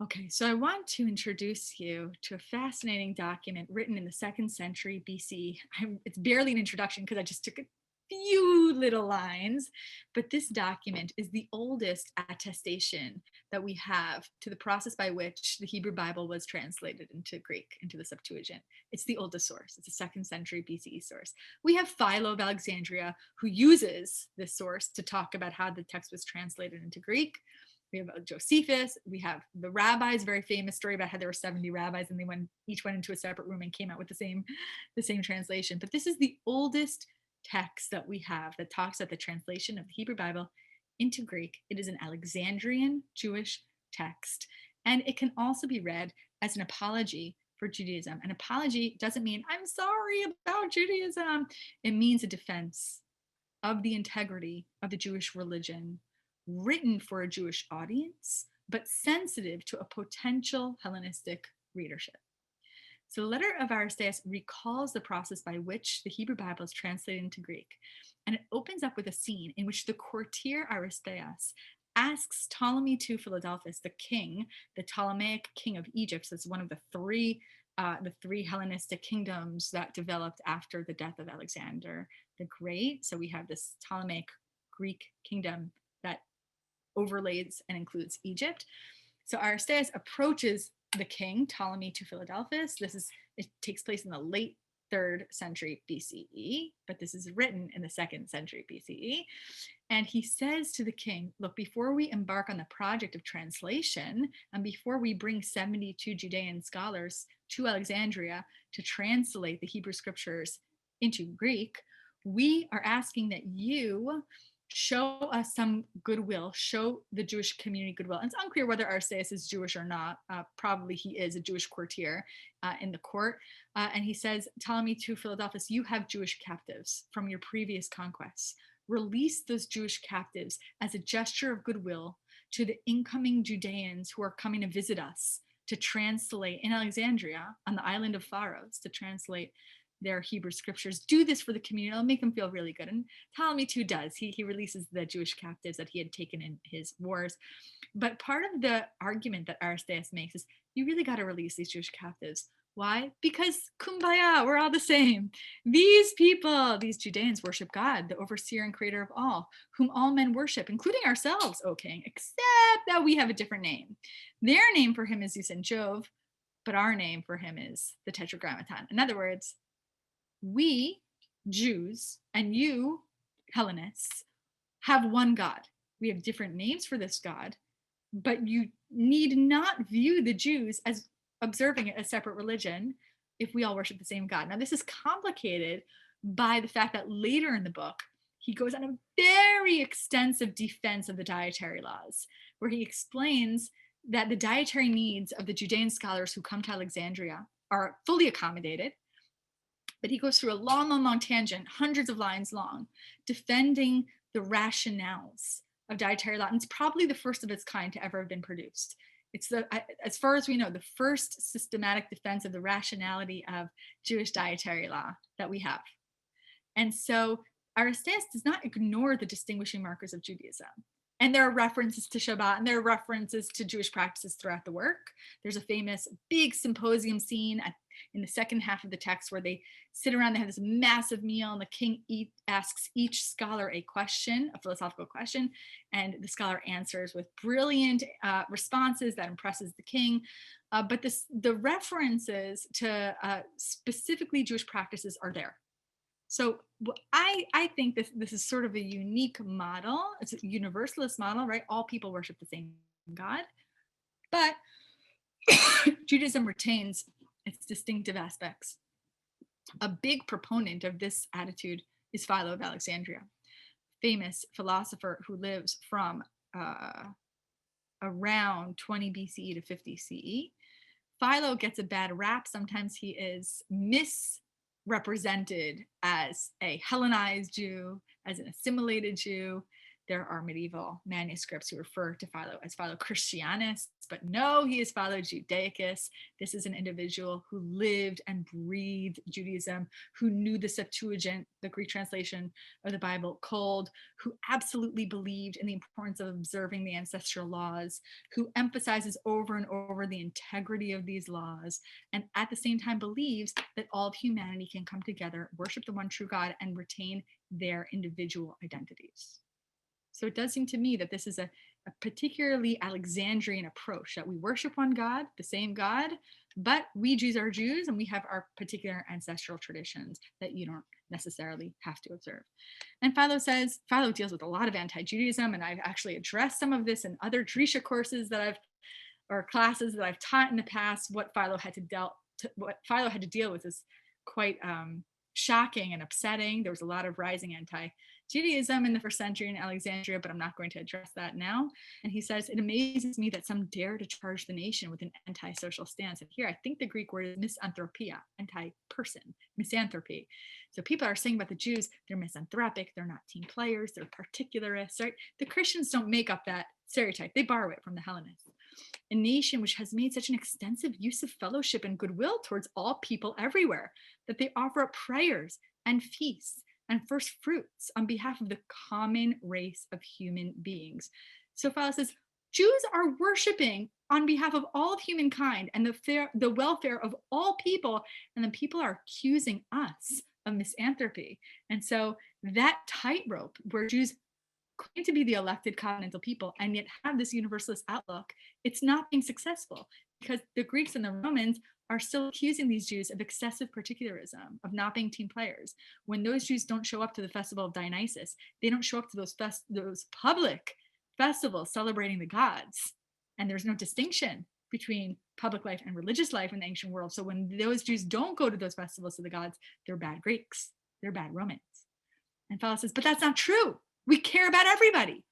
Okay, so I want to introduce you to a fascinating document written in the 2nd century BC. It's barely an introduction because I just took a few little lines, but this document is the oldest attestation that we have to the process by which the Hebrew Bible was translated into Greek, into the Septuagint. It's the oldest source. It's a 2nd century BCE source. We have Philo of Alexandria, who uses this source to talk about how the text was translated into Greek. We have Josephus. We have the rabbis, very famous story about how there were 70 rabbis and they each went into a separate room and came out with the same translation. But this is the oldest text that we have that talks about the translation of the Hebrew Bible into Greek. It is an Alexandrian Jewish text, and it can also be read as an apology for Judaism. An apology doesn't mean I'm sorry about Judaism. It means a defense of the integrity of the Jewish religion, written for a Jewish audience, but sensitive to a potential Hellenistic readership. So the letter of Aristeas recalls the process by which the Hebrew Bible is translated into Greek, and it opens up with a scene in which the courtier Aristeas asks Ptolemy II Philadelphus, the king, the Ptolemaic king of Egypt, so it's one of the three Hellenistic kingdoms that developed after the death of Alexander the Great. So we have this Ptolemaic Greek kingdom that overlays and includes Egypt. So Aristeas approaches the king, Ptolemy II Philadelphus. It takes place in the late 3rd century BCE, but this is written in the 2nd century BCE. And he says to the king, look, before we embark on the project of translation, and before we bring 72 Judean scholars to Alexandria to translate the Hebrew scriptures into Greek, we are asking that you show us some goodwill, show the Jewish community goodwill. And it's unclear whether Aristeas is Jewish or not. Probably he is a Jewish courtier in the court. And he says, Ptolemy to Philadelphus, you have Jewish captives from your previous conquests. Release those Jewish captives as a gesture of goodwill to the incoming Judeans who are coming to visit us, to translate in Alexandria on the island of Pharos, to translate their Hebrew scriptures. Do this for the community. It'll make them feel really good. And Ptolemy too does. He releases the Jewish captives that he had taken in his wars. But part of the argument that Aristeas makes is you really got to release these Jewish captives. Why? Because kumbaya, we're all the same. These people, these Judeans, worship God, the overseer and creator of all, whom all men worship, including ourselves, O king, except that we have a different name. Their name for him is Zeus and Jove, but our name for him is the Tetragrammaton. In other words, we, Jews, and you, Hellenists, have one God. We have different names for this God, but you need not view the Jews as observing it as separate religion if we all worship the same God. Now, this is complicated by the fact that later in the book, he goes on a very extensive defense of the dietary laws, where he explains that the dietary needs of the Judean scholars who come to Alexandria are fully accommodated. But he goes through a long tangent, hundreds of lines long, defending the rationales of dietary law. And it's probably the first of its kind to ever have been produced. It's as far as we know, the first systematic defense of the rationality of Jewish dietary law that we have. And so Aristeas does not ignore the distinguishing markers of Judaism. And there are references to Shabbat, and there are references to Jewish practices throughout the work. There's a famous big symposium scene in the second half of the text where they sit around, they have this massive meal, and the king asks each scholar a question, a philosophical question, and the scholar answers with brilliant responses that impresses the king. But the references to specifically Jewish practices are there. So I think this is sort of a unique model. It's a universalist model, right? All people worship the same God, but Judaism retains its distinctive aspects. A big proponent of this attitude is Philo of Alexandria, famous philosopher who lives from around 20 BCE to 50 CE. Philo gets a bad rap. Sometimes he is misrepresented as a Hellenized Jew, as an assimilated Jew. There are medieval manuscripts who refer to Philo as Philo Christianus, but no, he is Philo Judaicus. This is an individual who lived and breathed Judaism, who knew the Septuagint, the Greek translation of the Bible, cold, who absolutely believed in the importance of observing the ancestral laws, who emphasizes over and over the integrity of these laws, and at the same time believes that all of humanity can come together, worship the one true God, and retain their individual identities. So it does seem to me that this is a particularly Alexandrian approach, that we worship one God, the same God, but we Jews are Jews, and we have our particular ancestral traditions that you don't necessarily have to observe. And Philo deals with a lot of anti-Judaism, and I've actually addressed some of this in other Drisha courses or classes that I've taught in the past. What Philo had to deal with is quite shocking and upsetting. There was a lot of rising anti-Judaism in the first century in Alexandria, but I'm not going to address that now. And he says, it amazes me that some dare to charge the nation with an anti-social stance. And here, I think the Greek word is misanthropia, anti-person, misanthropy. So people are saying about the Jews, they're misanthropic, they're not team players, they're particularists, right? The Christians don't make up that stereotype. They borrow it from the Hellenists. A nation which has made such an extensive use of fellowship and goodwill towards all people everywhere, that they offer up prayers and feasts and first fruits on behalf of the common race of human beings. So Philo says, Jews are worshiping on behalf of all of humankind and the welfare of all people, and then people are accusing us of misanthropy. And so that tightrope where Jews claim to be the elected covenantal people and yet have this universalist outlook, it's not being successful, because the Greeks and the Romans are still accusing these Jews of excessive particularism, of not being team players. When those Jews don't show up to the festival of Dionysus, they don't show up to those public festivals celebrating the gods. And there's no distinction between public life and religious life in the ancient world. So when those Jews don't go to those festivals of the gods, they're bad Greeks. they're bad Romans. And Philo says, but that's not true. We care about everybody.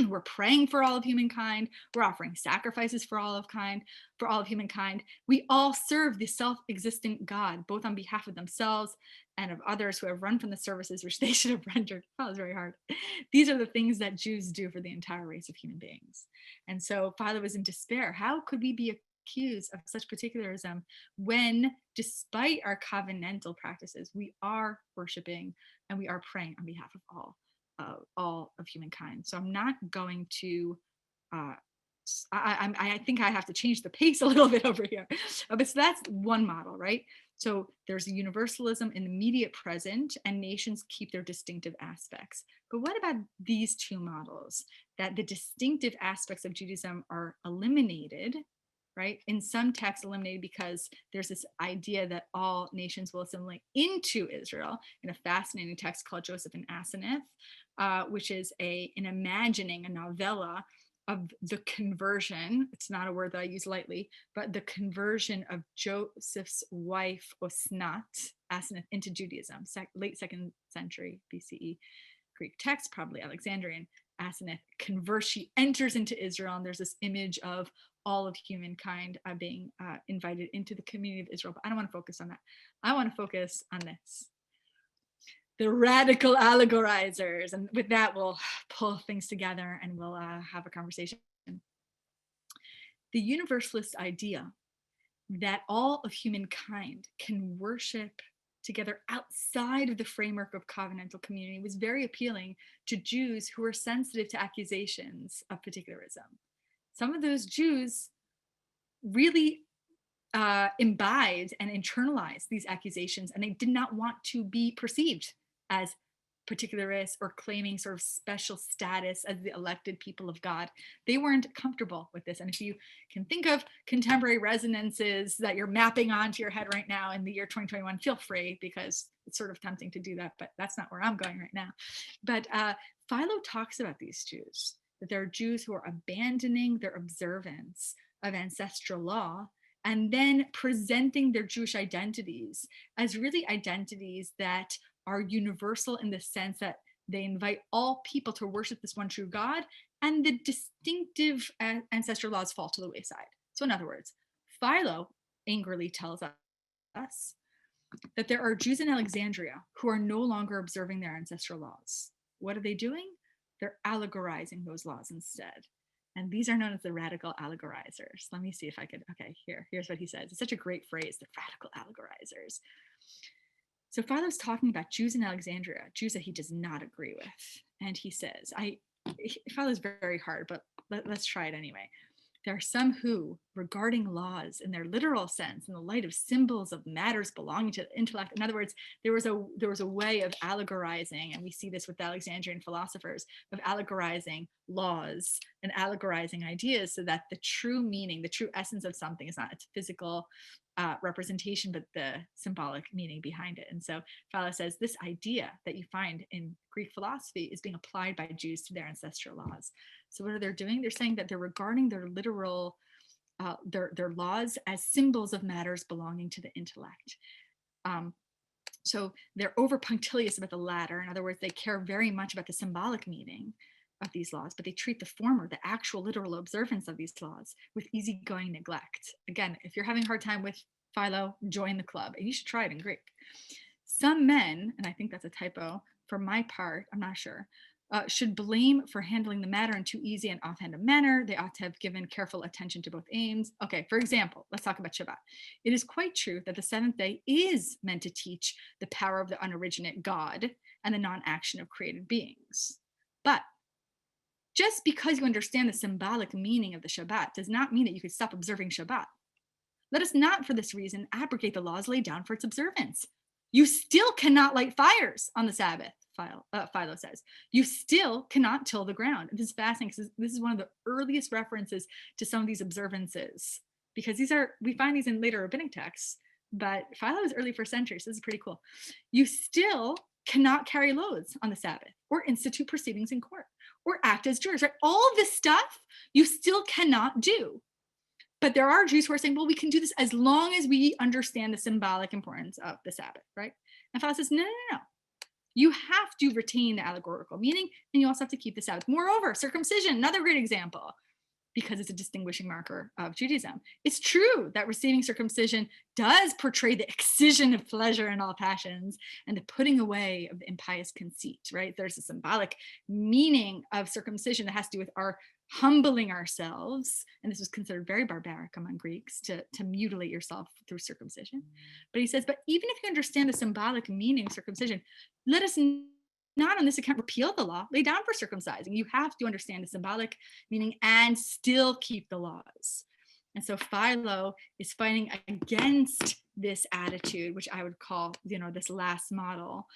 We're praying for all of humankind. We're offering sacrifices for all of humankind. We all serve the self-existent God, both on behalf of themselves and of others who have run from the services which they should have rendered. That was very hard. These are the things that Jews do for the entire race of human beings. And so Philo was in despair. How could we be accused of such particularism when, despite our covenantal practices, we are worshiping and we are praying on behalf of all of humankind? So I'm not going to I think I have to change the pace a little bit over here. But so that's one model, right? So there's a universalism in the immediate present, and nations keep their distinctive aspects. But what about these two models? That the distinctive aspects of Judaism are eliminated, right? In some texts eliminated because there's this idea that all nations will assimilate into Israel, in a fascinating text called Joseph and Asenath, which is an imagining, a novella of the conversion. It's not a word that I use lightly, but the conversion of Joseph's wife Osnat, Asenath, into Judaism, late 2nd century BCE Greek text, probably Alexandrian. Asenath converts, she enters into Israel, and there's this image of all of humankind being invited into the community of Israel. But I don't want to focus on that. I want to focus on this. The radical allegorizers. And with that, we'll pull things together and we'll have a conversation. The universalist idea that all of humankind can worship together outside of the framework of covenantal community was very appealing to Jews who were sensitive to accusations of particularism. Some of those Jews really imbibed and internalized these accusations, and they did not want to be perceived as particularists or claiming sort of special status as the elected people of God. They weren't comfortable with this. And if you can think of contemporary resonances that you're mapping onto your head right now in the year 2021, feel free, because it's sort of tempting to do that, but that's not where I'm going right now. But Philo talks about these Jews, that there are Jews who are abandoning their observance of ancestral law and then presenting their Jewish identities as really identities that are universal in the sense that they invite all people to worship this one true God, and the distinctive ancestral laws fall to the wayside. So in other words, Philo angrily tells us that there are Jews in Alexandria who are no longer observing their ancestral laws. What are they doing? They're allegorizing those laws instead. And these are known as the radical allegorizers. Let me see if I could, okay, here's what he says. It's such a great phrase, the radical allegorizers. So Philo's talking about Jews in Alexandria, Jews that he does not agree with. And he says, Philo's very hard, but let's try it anyway. There are some who, regarding laws in their literal sense, in the light of symbols of matters belonging to the intellect. In other words, there was a way of allegorizing, and we see this with the Alexandrian philosophers, of allegorizing laws and allegorizing ideas, so that the true meaning, the true essence of something is not its physical representation, but the symbolic meaning behind it. And so Philo says this idea that you find in Greek philosophy is being applied by Jews to their ancestral laws. So what are they doing? They're saying that they're regarding their literal, their laws as symbols of matters belonging to the intellect. So they're over punctilious about the latter. In other words, they care very much about the symbolic meaning of these laws, but they treat the former, the actual literal observance of these laws, with easygoing neglect. Again, if you're having a hard time with Philo, join the club, and you should try it in Greek. Some men, and I think that's a typo, for my part, I'm not sure, should blame for handling the matter in too easy and offhand a manner. They ought to have given careful attention to both aims. Okay, for example, let's talk about Shabbat. It is quite true that the seventh day is meant to teach the power of the unoriginate God and the non-action of created beings. But just because you understand the symbolic meaning of the Shabbat does not mean that you could stop observing Shabbat. Let us not, for this reason, abrogate the laws laid down for its observance. You still cannot light fires on the Sabbath, Philo says. You still cannot till the ground. This is fascinating because this is one of the earliest references to some of these observances, because we find these in later rabbinic texts, but Philo is early 1st century, so this is pretty cool. You still cannot carry loads on the Sabbath, or institute proceedings in court, or act as jurors, right? All of this stuff you still cannot do. But there are Jews who are saying, well, we can do this as long as we understand the symbolic importance of the Sabbath, right? And Fala says, no, no, no, no. You have to retain the allegorical meaning, and you also have to keep the Sabbath. Moreover, circumcision, another great example, because it's a distinguishing marker of Judaism. It's true that receiving circumcision does portray the excision of pleasure in all passions and the putting away of the impious conceit, right? There's a symbolic meaning of circumcision that has to do with our humbling ourselves. And this was considered very barbaric among Greeks to mutilate yourself through circumcision. But he says, but even if you understand the symbolic meaning of circumcision, let us not on this account repeal the law, lay down for circumcising. You have to understand the symbolic meaning and still keep the laws. And so Philo is fighting against this attitude, which I would call, this last model,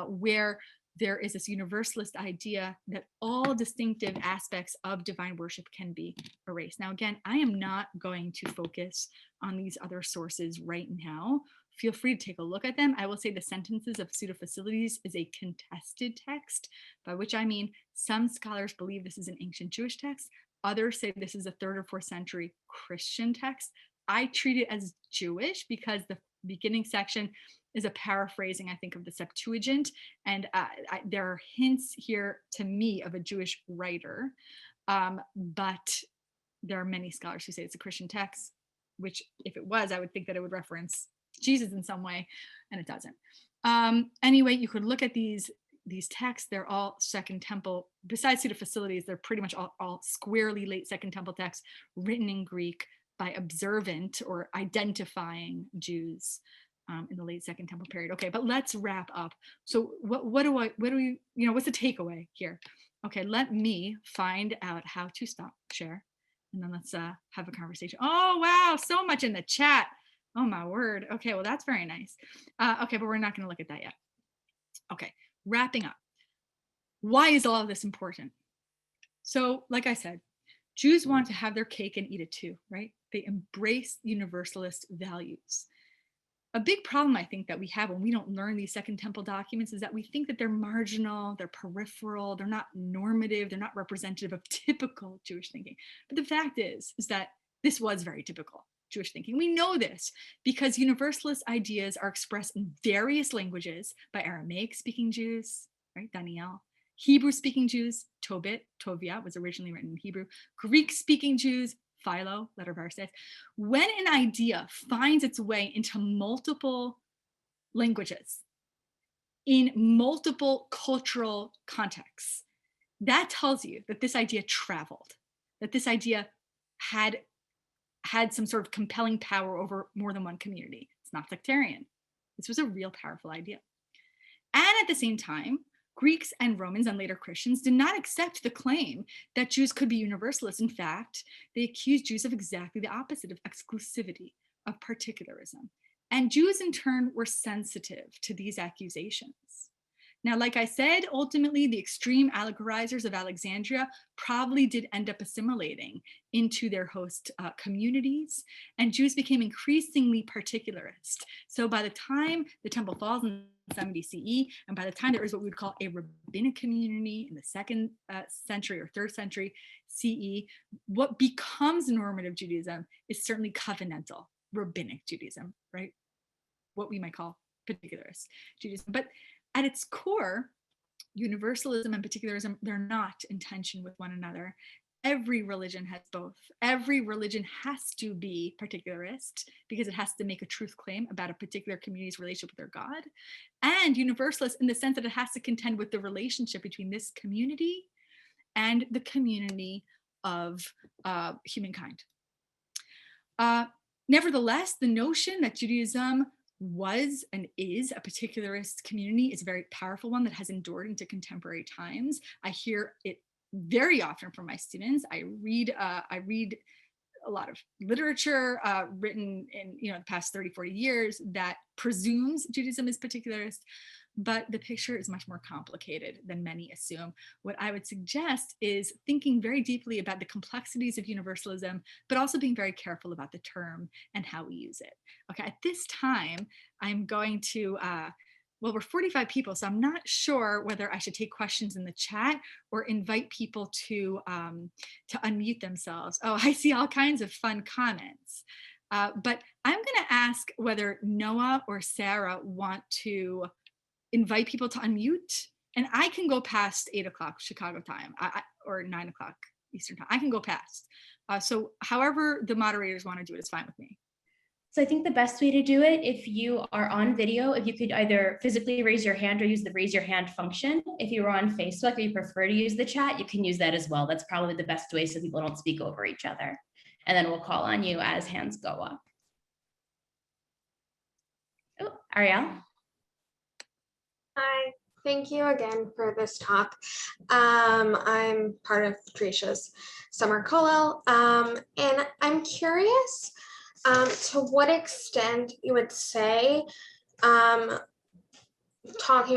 where there is this universalist idea that all distinctive aspects of divine worship can be erased. Now, again, I am not going to focus on these other sources right now. Feel free to take a look at them. I will say the Sentences of Pseudo-Facilities is a contested text, by which I mean some scholars believe this is an ancient Jewish text. Others say this is a 3rd or 4th century Christian text. I treat it as Jewish because the beginning section is a paraphrasing, I think, of the Septuagint. And there are hints here to me of a Jewish writer. But there are many scholars who say it's a Christian text, which if it was, I would think that it would reference Jesus in some way, and it doesn't. Anyway, you could look at these texts. They're all Second Temple. Besides Pseudo-Facilities, they're pretty much all squarely late Second Temple texts written in Greek by observant or identifying Jews in the late Second Temple period. Okay, but let's wrap up. So what do we, what's the takeaway here? Okay, let me find out how to stop share, and then let's have a conversation. Oh, wow, so much in the chat. Oh my word. Okay, well, that's very nice. Okay, but we're not going to look at that yet. Okay, wrapping up. Why is all of this important? So, like I said, Jews want to have their cake and eat it too, right? They embrace universalist values. A big problem, I think, that we have when we don't learn these Second Temple documents is that we think that they're marginal, they're peripheral, they're not normative, they're not representative of typical Jewish thinking. But the fact is that this was very typical Jewish thinking. We know this because universalist ideas are expressed in various languages by Aramaic-speaking Jews, right? Daniel. Hebrew-speaking Jews, Tobit, Tovia was originally written in Hebrew. Greek-speaking Jews, Philo, letter of Arsaces. When an idea finds its way into multiple languages, in multiple cultural contexts, that tells you that this idea traveled, that this idea had some sort of compelling power over more than one community. It's not sectarian. This was a real powerful idea. And at the same time, Greeks and Romans and later Christians did not accept the claim that Jews could be universalists. In fact, they accused Jews of exactly the opposite, of exclusivity, of particularism. And Jews in turn were sensitive to these accusations. Now, like I said, ultimately, the extreme allegorizers of Alexandria probably did end up assimilating into their host communities, and Jews became increasingly particularist. So by the time the temple falls in 70 CE, and by the time there is what we would call a rabbinic community in the 2nd century or 3rd century CE, what becomes normative Judaism is certainly covenantal rabbinic Judaism, right? What we might call particularist Judaism. But at its core, universalism and particularism, they're not in tension with one another. Every religion has both. Every religion has to be particularist because it has to make a truth claim about a particular community's relationship with their God, and universalist in the sense that it has to contend with the relationship between this community and the community of humankind. Nevertheless, the notion that Judaism was and is a particularist community is a very powerful one that has endured into contemporary times. I hear it very often from my students. I read a lot of literature written in the past 30, 40 years that presumes Judaism is particularist, but the picture is much more complicated than many assume. What I would suggest is thinking very deeply about the complexities of universalism, but also being very careful about the term and how we use it. Okay, at this time, I'm going to, well, we're 45 people, so I'm not sure whether I should take questions in the chat or invite people to unmute themselves. Oh, I see all kinds of fun comments. But I'm going to ask whether Noah or Sarah want to invite people to unmute, and I can go past 8 o'clock Chicago time, or 9 o'clock Eastern time. I can go past. So however the moderators want to do it is fine with me. So I think the best way to do it, if you are on video, if you could either physically raise your hand or use the raise your hand function. If you're on Facebook or you prefer to use the chat, you can use that as well. That's probably the best way so people don't speak over each other. And then we'll call on you as hands go up. Oh, Ariel. Hi, thank you again for this talk. I'm part of Drisha's summer Kollel, and I'm curious to what extent you would say, talking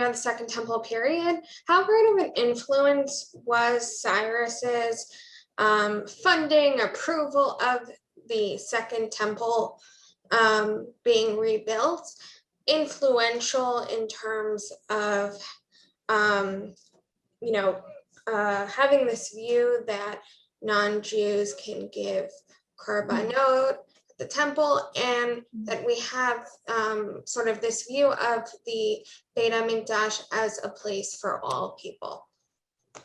about the Second Temple period, how great of an influence was Cyrus's funding, approval of the Second Temple being rebuilt, influential in terms of, having this view that non-Jews can give korbanot at the temple, and that we have sort of this view of the Beit HaMikdash as a place for all people?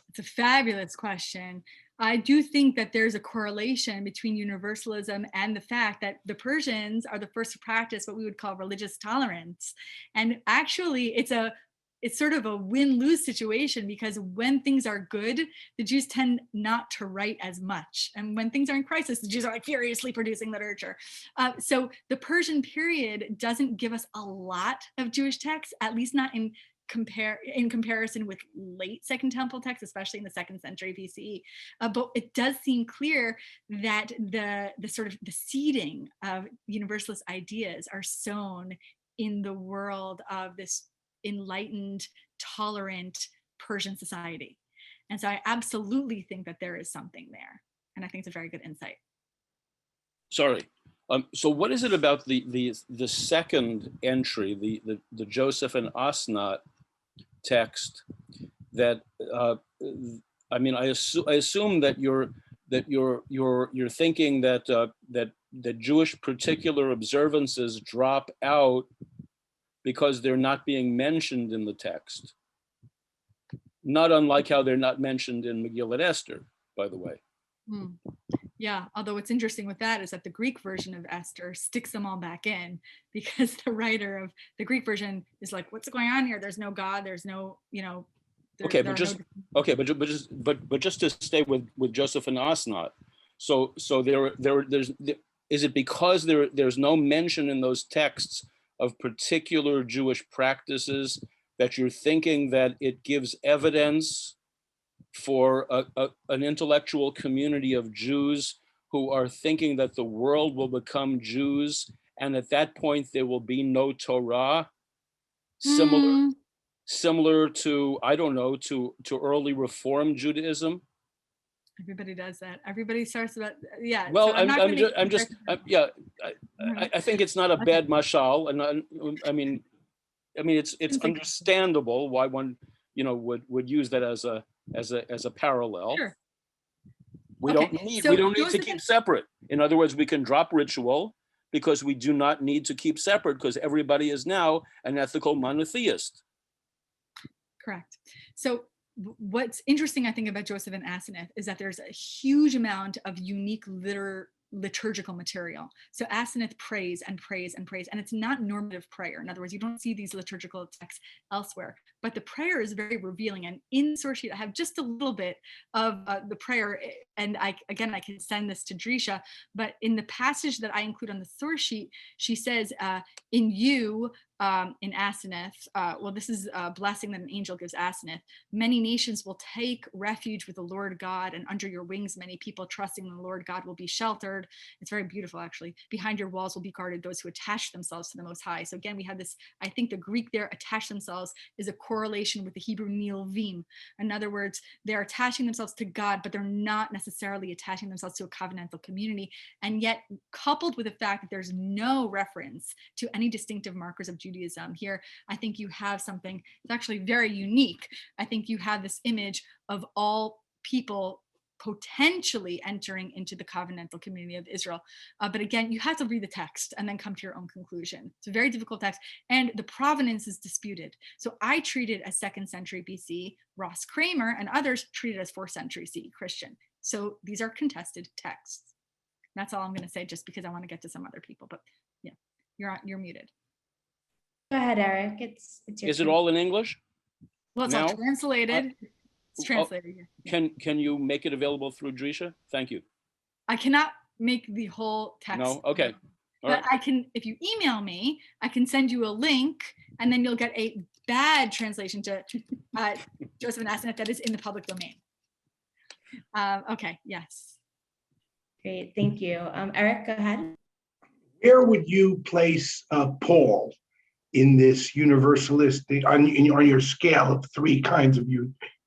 It's a fabulous question. I do think that there's a correlation between universalism and the fact that the Persians are the first to practice what we would call religious tolerance. And actually, it's sort of a win-lose situation, because when things are good, the Jews tend not to write as much. And when things are in crisis, the Jews are like furiously producing literature. So the Persian period doesn't give us a lot of Jewish texts, at least not in comparison with late Second Temple texts, especially in the 2nd century BCE. But it does seem clear that the sort of the seeding of universalist ideas are sown in the world of this enlightened, tolerant Persian society. And so I absolutely think that there is something there. And I think it's a very good insight. Sorry. So what is it about the second entry, the Joseph and Asnat text, that I mean, I assume that you're thinking that that Jewish particular observances drop out because they're not being mentioned in the text. Not unlike how they're not mentioned in Megillat Esther, by the way. Yeah, although what's interesting with that is that the Greek version of Esther sticks them all back in, because the writer of the Greek version is like, what's going on here? There's no God, there's no, but just to stay with Joseph and Asnat. So there's is it because there's no mention in those texts of particular Jewish practices that you're thinking that it gives evidence for an intellectual community of Jews who are thinking that the world will become Jews, and at that point there will be no Torah, similar to, I don't know, to early Reform Judaism? Everybody does that. Everybody starts about, yeah. Well, so I think it's not a bad mashal, and I mean it's understandable why one would use that as a parallel. Sure. We don't need to keep separate. In other words, we can drop ritual because we do not need to keep separate, because everybody is now an ethical monotheist. Correct. So what's interesting, I think, about Joseph and Asenath is that there's a huge amount of unique liturgical material. So Asenath prays and prays and prays, and it's not normative prayer. In other words, you don't see these liturgical texts elsewhere, but the prayer is very revealing. And in the source sheet, I have just a little bit of the prayer, and I can send this to Drisha, but in the passage that I include on the source sheet, she says, in you, in Asenath, well, this is a blessing that an angel gives Asenath. Many nations will take refuge with the Lord God, and under your wings, many people trusting in the Lord God will be sheltered. It's very beautiful, actually. Behind your walls will be guarded those who attach themselves to the Most High. So again, we have this, I think the Greek there, attach themselves, is a correlation with the Hebrew nilvim. In other words, they're attaching themselves to God, but they're not necessarily attaching themselves to a covenantal community. And yet, coupled with the fact that there's no reference to any distinctive markers of Judaism here, I think you have something that's actually very unique. I think you have this image of all people potentially entering into the covenantal community of Israel. But again, you have to read the text and then come to your own conclusion. It's a very difficult text, and the provenance is disputed. So I treat it as 2nd century BC. Ross Kramer and others treat it as 4th century CE Christian. So these are contested texts. That's all I'm going to say, just because I want to get to some other people. But yeah, you're muted. Go ahead, Eric. It's your Is it turn. all in English? Well, it's Now? all translated. It's translated here. Yeah. Can you make it available through Drisha? Thank you. I cannot make the whole text. No? Okay. All But right. I can, if you email me, I can send you a link, and then you'll get a bad translation to Joseph and Asenath that is in the public domain. Okay, yes. Great, thank you. Eric, go ahead. Where would you place Paul in this universalist, on your scale of 3 kinds of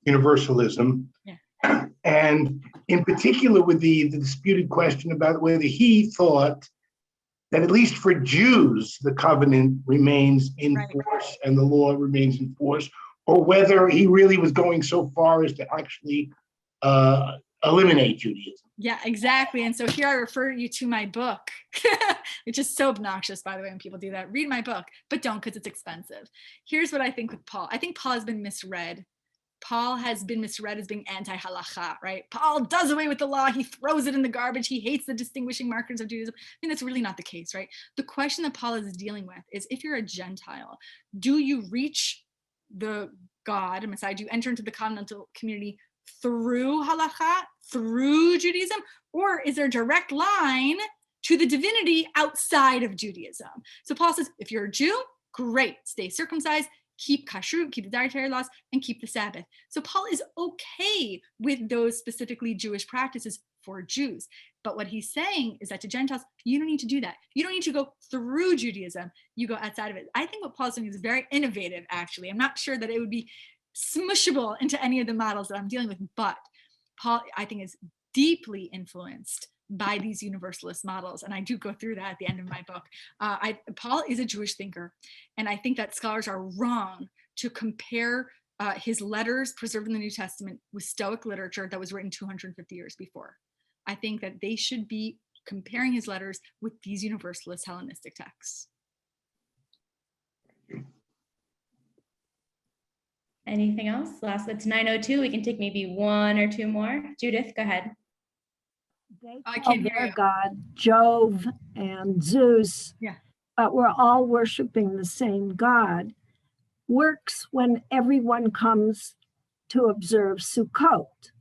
universalism? Yeah. And in particular with the disputed question about whether he thought that at least for Jews, the covenant remains in Right. force and the law remains in force, or whether he really was going so far as to actually eliminate Judaism. Yeah, exactly. And so here I refer you to my book, which is so obnoxious, by the way, when people do that. Read my book, but don't, because it's expensive. Here's what I think with Paul. I think Paul has been misread. Paul has been misread as being anti-halacha, right? Paul does away with the law. He throws it in the garbage. He hates the distinguishing markers of Judaism. I think that's really not the case, right? The question that Paul is dealing with is, if you're a Gentile, do you reach the God, and Messiah, do you enter into the covenantal community through halacha, through Judaism, or is there a direct line to the divinity outside of Judaism? So Paul says, if you're a Jew, great, stay circumcised, keep kashrut, keep the dietary laws, and keep the Sabbath. So Paul is okay with those specifically Jewish practices for Jews. But what he's saying is that to Gentiles, you don't need to do that. You don't need to go through Judaism. You go outside of it. I think what Paul's doing is very innovative, actually. I'm not sure that it would be smushable into any of the models that I'm dealing with, but Paul, I think, is deeply influenced by these universalist models. And I do go through that at the end of my book. Paul is a Jewish thinker. And I think that scholars are wrong to compare his letters preserved in the New Testament with Stoic literature that was written 250 years before. I think that they should be comparing his letters with these universalist Hellenistic texts. Anything else? Last, it's 9:02. We can take maybe 1 or 2 more. Judith, go ahead. They I call can't hear their you. god Jove and Zeus, Yeah. but we're all worshiping the same God. Works when everyone comes to observe Sukkot.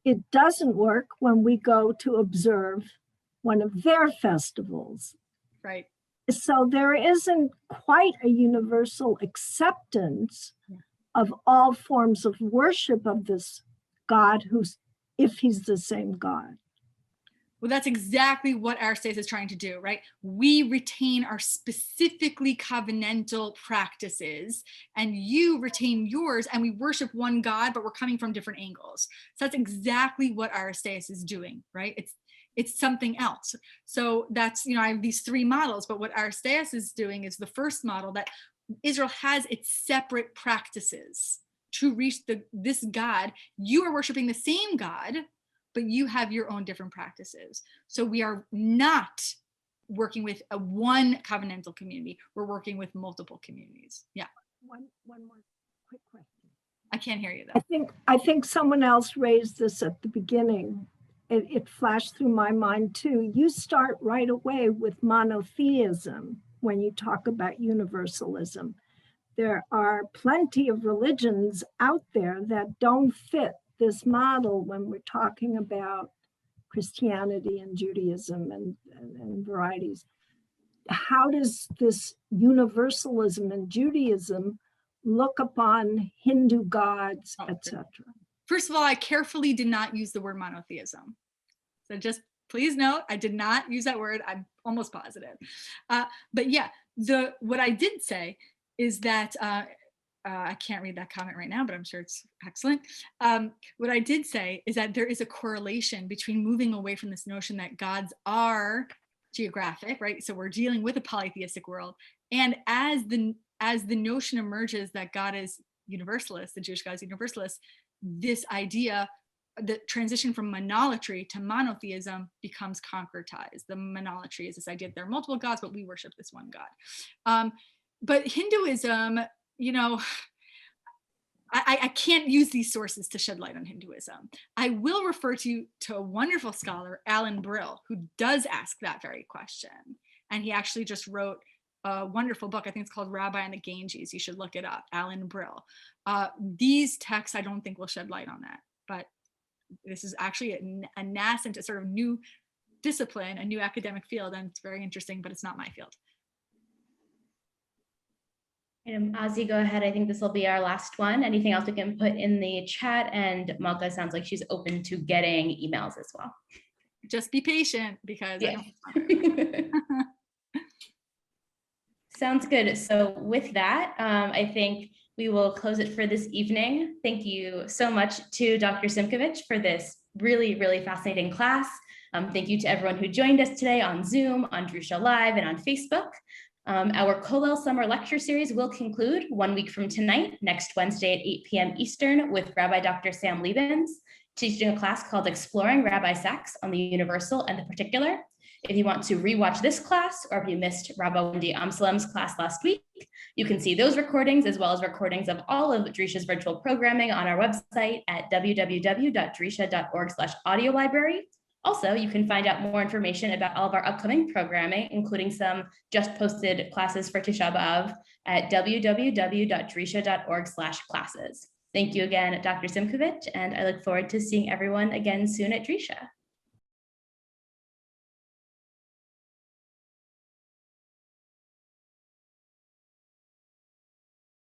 It doesn't work when we go to observe one of their festivals. Right. So there isn't quite a universal acceptance Yeah. of all forms of worship of this God if he's the same God. Well, that's exactly what our state is trying to do, right? We retain our specifically covenantal practices, and you retain yours, and we worship one God, but we're coming from different angles. So that's exactly what Aristeas is doing, right? It's something else. So that's, I have these 3 models, but what Aristeas is doing is the first model, that Israel has its separate practices to reach this God. You are worshiping the same God, but you have your own different practices. So we are not working with one covenantal community. We're working with multiple communities. Yeah. One more quick question. I can't hear you though. I think someone else raised this at the beginning. It flashed through my mind too. You start right away with monotheism when you talk about universalism. There are plenty of religions out there that don't fit this model when we're talking about Christianity and Judaism and varieties. How does this universalism and Judaism look upon Hindu gods, etc.? First of all, I carefully did not use the word monotheism. So just please note, I did not use that word. I'm almost positive. But yeah, what I did say is that, I can't read that comment right now, but I'm sure it's excellent. What I did say is that there is a correlation between moving away from this notion that gods are geographic, right? So we're dealing with a polytheistic world. And as the notion emerges that God is universalist, the Jewish God is universalist, this idea the transition from monolatry to monotheism becomes concretized. The monolatry is this idea that there are multiple gods, but we worship this one God. But Hinduism, you know, I can't use these sources to shed light on Hinduism. I will refer to a wonderful scholar, Alan Brill, who does ask that very question. And he actually just wrote a wonderful book. I think it's called Rabbi and the Ganges. You should look it up, Alan Brill. These texts, I don't think will shed light on that. But this is actually a nascent, a sort of new discipline, a new academic field. And it's very interesting, but it's not my field. Ozzy, go ahead. I think this will be our last one. Anything else we can put in the chat? And Malka sounds like she's open to getting emails as well. Just be patient because yeah. I don't Sounds good. So with that, I think we will close it for this evening. Thank you so much to Dr. Simkovich for this really, really fascinating class. Thank you to everyone who joined us today on Zoom, on Drisha Live, and on Facebook. Our Kollel Summer Lecture Series will conclude 1 week from tonight, next Wednesday at 8 p.m. Eastern, with Rabbi Dr. Sam Liebens, teaching a class called Exploring Rabbi Sacks on the Universal and the Particular. If you want to rewatch this class, or if you missed Rabbi Wendy Amsalem's class last week, you can see those recordings as well as recordings of all of Drisha's virtual programming on our website at www.drisha.org/audio library. Also, you can find out more information about all of our upcoming programming, including some just posted classes for Tisha B'Av at www.drisha.org/classes. Thank you again, Dr. Simkovich, and I look forward to seeing everyone again soon at Drisha.